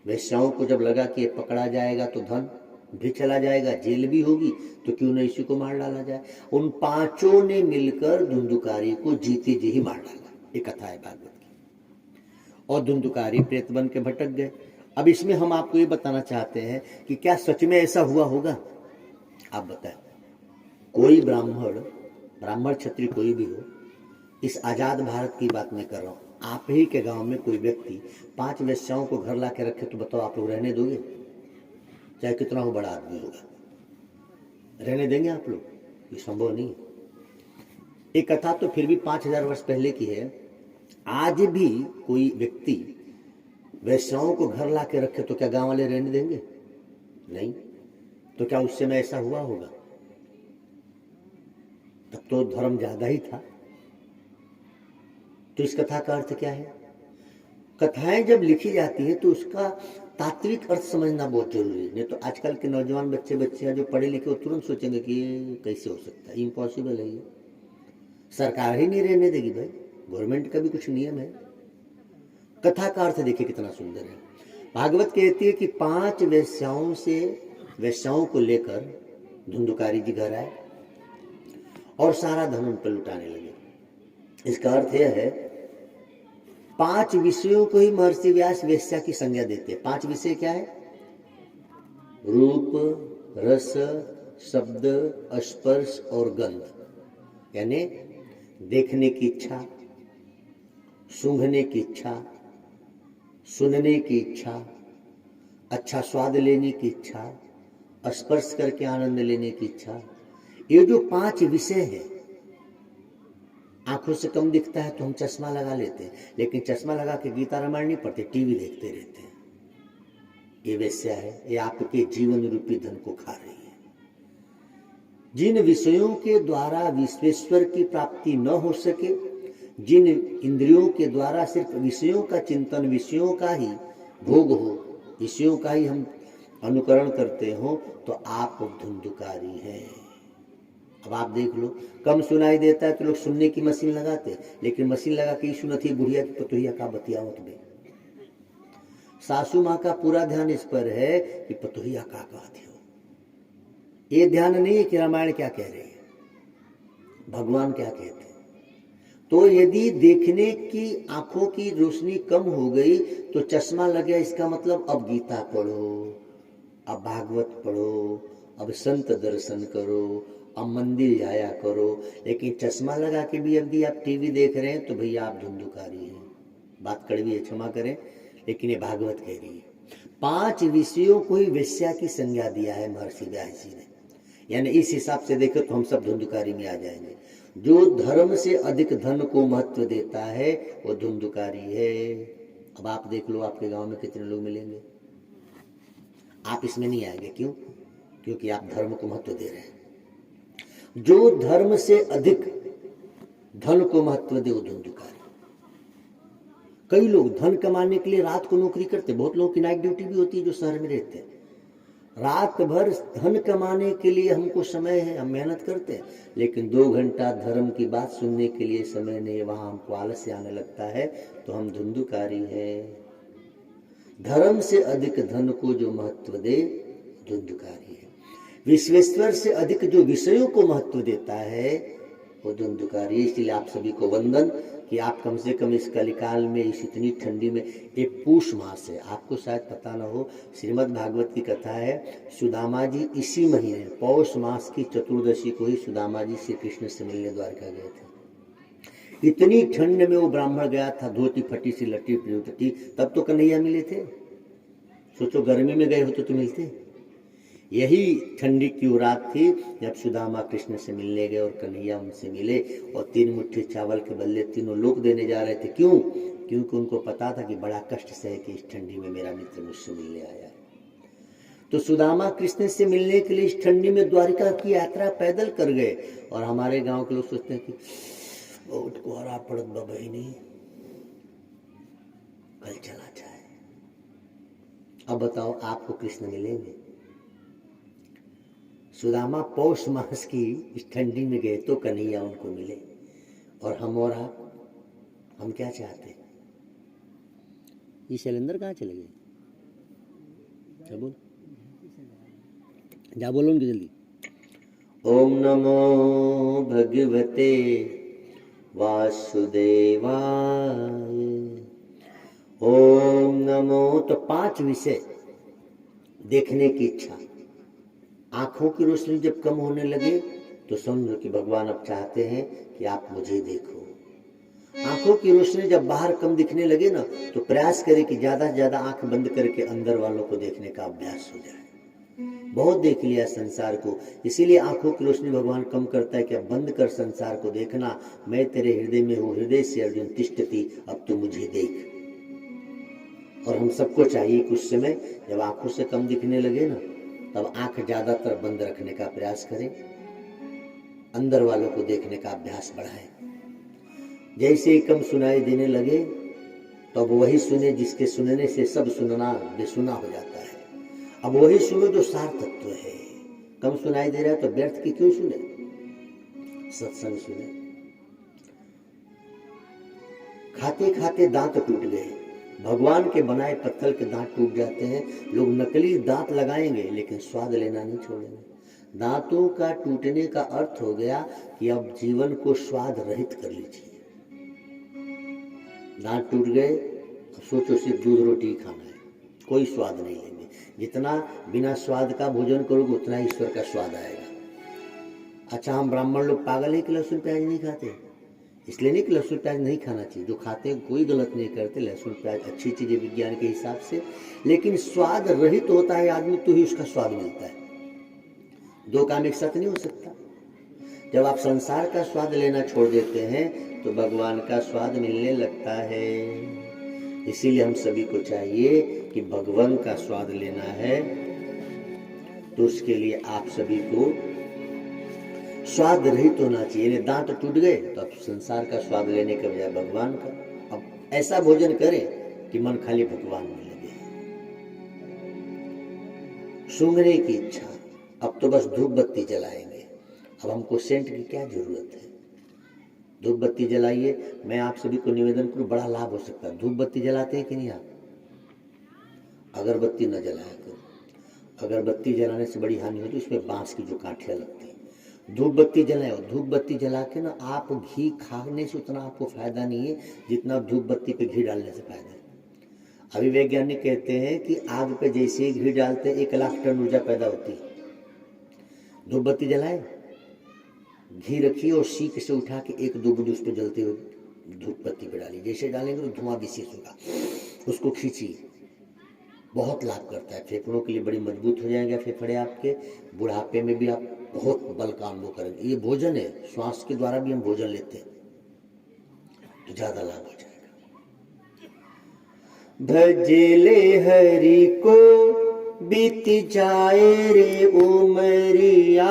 वेश्याओं को जब लगा कि ये पकड़ा जाएगा तो धन भी चला जाएगा, जेल भी होगी, तो क्यों न इसी को मार डाला जाए। उन 5 ने मिलकर धुंधुकारी को जीते जी ही मार डाला। ये कथा है भागवत की। और धुंधुकारी प्रेत बन के भटक गए। अब इसमें हम आपको ये बताना चाहते हैं कि क्या सच में ऐसा हुआ होगा? आप बताएं। कोई ब्राह्मण क्षत्रिय कोई भी हो, इस आजाद भारत की बात नहीं कर रहा हूं, आप ही के गांव में कोई व्यक्ति 5 वेश्याओं को घर ला के रखे, तो बताओ आप लोग रहने दोगे? चाहे कितना हो बड़ा आदमी होगा, रहने देंगे आप लोग? ये संभव नहीं। एक कथा तो फिर भी 5000 वर्ष पहले की है। आज भी कोई व्यक्ति वैश्याओं को घर ला के रखे तो क्या गांव वाले रहने देंगे? नहीं। तो क्या उस समय ऐसा हुआ होगा? तब तो धर्म ज्यादा ही था। तो इस कथा का अर्थ क्या है? कथाएं जब लिखी जाती है तो उसका तात्विक अर्थ समझना बहुत जरूरी है। नहीं तो आजकल के नौजवान बच्चे जो पढ़े लिखे, वो तुरंत सोचेंगे कि ये कैसे हो सकता है, इम्पॉसिबल है, ये सरकार ही नहीं रहने देगी। भाई, गवर्नमेंट का भी कुछ नियम है। कथा का अर्थ देखिए कितना सुंदर है। भागवत कहती है कि 5 वेश्याओं को लेकर धुंधुकारी जी घर आए और सारा धन उन पर लुटाने लगे। इसका अर्थ यह है, 5 विषयों को ही महर्षि व्यास वेश्या की संज्ञा देते हैं। 5 विषय क्या है? रूप, रस, शब्द, स्पर्श और गंध। यानी देखने की इच्छा, सूंघने की इच्छा, सुनने की इच्छा, अच्छा स्वाद लेने की इच्छा, स्पर्श करके आनंद लेने की इच्छा। ये जो 5 विषय है, आंखों से कम दिखता है तो हम चश्मा लगा लेते हैं, लेकिन चश्मा लगा के गीता रामायण नहीं पढ़ते, टीवी देखते रहते हैं। ये वेश्या है, ये आपके जीवन रूपी धन को खा रही है। जिन विषयों के द्वारा विश्वेश्वर की प्राप्ति न हो सके, जिन इंद्रियों के द्वारा सिर्फ विषयों का चिंतन, विषयों का ही भोग हो, विषयों का ही हम अनुकरण करते हो, तो आप धुंधुकारी हैं। अब आप देख लो, कम सुनाई देता है तो लोग सुनने की मशीन लगाते, लेकिन मशीन लगा के सुनती बुढ़िया की पतोहिया का बतियावत में। सासू माँ का पूरा ध्यान इस पर है कि पतोहिया का कहती हो। ये ध्यान नहीं है कि रामायण क्या कह रही है, भगवान क्या कहते हैं। तो यदि देखने की आंखों की रोशनी कम हो गई तो चश्मा लग गया, इसका मतलब अब गीता पढ़ो, अब भागवत पढ़ो, अब संत दर्शन करो, अब मंदिर जाया करो। लेकिन चश्मा लगा के भी यदि आप टीवी देख रहे हैं तो भैया आप धुंधुकारी हैं। बात कड़वी है, क्षमा करें, लेकिन ये भागवत कह रही है। 5 विषयों को ही वेश्या की संज्ञा दिया है महर्षि व्यास जी ने। यानी इस हिसाब से देखें तो हम सब धुंधुकारी में आ जाएंगे। जो धर्म से अधिक धन को महत्व देता है वो धुंधुकारी है। अब आप देख लो, आपके गांव में कितने लोग मिलेंगे, आप इसमें नहीं आएंगे। क्यों? क्योंकि आप धर्म को महत्व दे रहे हैं। जो धर्म से अधिक धन को महत्व दे वो धुंधुकारी। कई लोग धन कमाने के लिए रात को नौकरी करते, बहुत लोगों की नाइट ड्यूटी भी होती है जो शहर में रहते हैं। रात भर धन कमाने के लिए हमको समय है, हम मेहनत करते हैं, लेकिन 2 घंटा धर्म की बात सुनने के लिए समय नहीं, वहां हमको आलस्य आने लगता है, तो हम धुंधुकारी हैं। धर्म से अधिक धन को जो महत्व दे धुंधुकारी है। विश्वेश्वर से अधिक जो विषयों को महत्व देता है वो धुंधुकारी। इसलिए आप सभी को वंदन कि आप कम से कम इस कलिकाल में, इस इतनी ठंडी में, एक पूष मास है, आपको शायद पता ना हो, श्रीमद् भागवत की कथा है, सुदामा जी इसी महीने पौष मास की चतुर्दशी को ही सुदामा जी श्री कृष्ण से मिलने द्वारका गए थे। इतनी ठंड में वो ब्राह्मण गया था, धोती फटी सी लटी पटी, तब तो कन्हैया मिले थे। सोचो गर्मी में गए हो तो मिलते। यही ठंडी की रात थी जब सुदामा कृष्ण से मिलने गए और कन्हैया उनसे मिले, और 3 मुट्ठी चावल के बदले तीनों लोग देने जा रहे थे। क्यों? क्योंकि उनको पता था कि बड़ा कष्ट से है कि इस ठंडी में मेरा मित्र मुझसे मिलने आया है। तो सुदामा कृष्ण से मिलने के लिए इस ठंडी में द्वारिका की यात्रा पैदल कर गए। और हमारे गांव के लोग सोचते हैं कि बहुत कोहरा पड़त बबहिनी, कल चला जाए। अब बताओ आपको कृष्ण मिलेंगे? सुदामा पौष मास की इस ठंडी में गए तो कन्हैया उनको मिले। और हम और आप, हम क्या चाहते? ये सिलेंडर कहाँ चले गए? क्या बोल, जा बोलो उनकी जल्दी। ओम नमो भगवते वासुदेवाय। ओम नमो। तो 5 विषय देखने की इच्छा। आंखों की रोशनी जब कम होने लगे तो समझो कि भगवान अब चाहते हैं कि आप मुझे देखो। आंखों की रोशनी जब बाहर कम दिखने लगे ना, तो प्रयास करें कि ज्यादा से ज्यादा आंख बंद करके अंदर वालों को देखने का अभ्यास हो जाए। बहुत देख लिया संसार को, इसीलिए आंखों की रोशनी भगवान कम करता है कि अब बंद कर संसार को देखना, मैं तेरे हृदय में हूँ, हृदय से अर्जुन तिष्ठति, अब तू मुझे देख। और हम सबको चाहिए कुछ समय जब आंखों से कम दिखने लगे ना, तब आंख ज्यादातर बंद रखने का प्रयास करें, अंदर वालों को देखने का अभ्यास बढ़ाएं। जैसे ही कम सुनाई देने लगे तो अब वही सुने जिसके सुनने से सब सुनना बेसुना हो जाता है। अब वही सुनो जो सार तत्व है। कम सुनाई दे रहा है तो व्यर्थ की क्यों सुने, सत्संग सुने। खाते खाते दांत टूट गए, भगवान के बनाए पत्थर के दांत टूट जाते हैं। लोग नकली दांत लगाएंगे लेकिन स्वाद लेना नहीं छोड़ेंगे। दांतों का टूटने का अर्थ हो गया कि अब जीवन को स्वाद रहित कर लीजिए। दांत टूट गए, अब सोचो सिर्फ दूध रोटी खाना है, कोई स्वाद नहीं लेंगे। जितना बिना स्वाद का भोजन करोगे उतना ईश्वर का स्वाद आएगा। अच्छा, हम ब्राह्मण लोग पागल है कि लहसुन प्याज नहीं खाते? इसलिए नहीं कि लहसुन प्याज नहीं खाना चाहिए, जो खाते हैं कोई गलत नहीं करते, लहसुन प्याज अच्छी चीज है विज्ञान के हिसाब से, लेकिन स्वाद रहित होता है आदमी तो ही उसका स्वाद मिलता है। 2 काम एक साथ नहीं हो सकता। जब आप संसार का स्वाद लेना छोड़ देते हैं तो भगवान का स्वाद मिलने लगता है। इसीलिए हम सभी को चाहिए कि भगवान का स्वाद लेना है, तो उसके लिए आप सभी को स्वाद रहित होना चाहिए। दांत टूट गए तो अब संसार का स्वाद लेने के बजाय भगवान का, अब ऐसा भोजन करें कि मन खाली भगवान में लगे। सूंघने की इच्छा, अब तो बस धूप बत्ती जलाएंगे। अब हमको सेंट की क्या जरूरत है? धूप बत्ती जलाइए। मैं आप सभी को निवेदन करूं, बड़ा लाभ हो सकता है। धूप बत्ती जलाते हैं कि नहीं आप? अगरबत्ती न जलाया करो। अगरबत्ती जलाने से बड़ी हानि होती है, उसमें बांस की जो काठियां लगती है। धूप बत्ती जलाओ। धूप बत्ती जला के ना, आप घी खाने से उतना आपको फायदा नहीं है जितना धूप बत्ती पे घी डालने से फायदा है। अभी वैज्ञानिक कहते हैं कि आग पे जैसे ही घी डालते 1 लाख टन ऊर्जा पैदा होती है। धूप बत्ती जलाए, घी रखिए और सीख से उठा के 1-2 बूंद उस पर जलते हुए धूप बत्ती पे डालिए। जैसे डालेंगे तो धुआं विशेष होगा, उसको खींचिए, बहुत लाभ करता है। फेफड़ों के लिए बड़ी मजबूत हो जाएंगे फेफड़े आपके। बुढ़ापे में भी आप बहुत बल का अनुभव करेंगे। ये भोजन है, श्वास के द्वारा भी हम भोजन लेते हैं तो ज्यादा लाभ हो जाएगा। भजले हरि को बीत जाए रे उमरिया,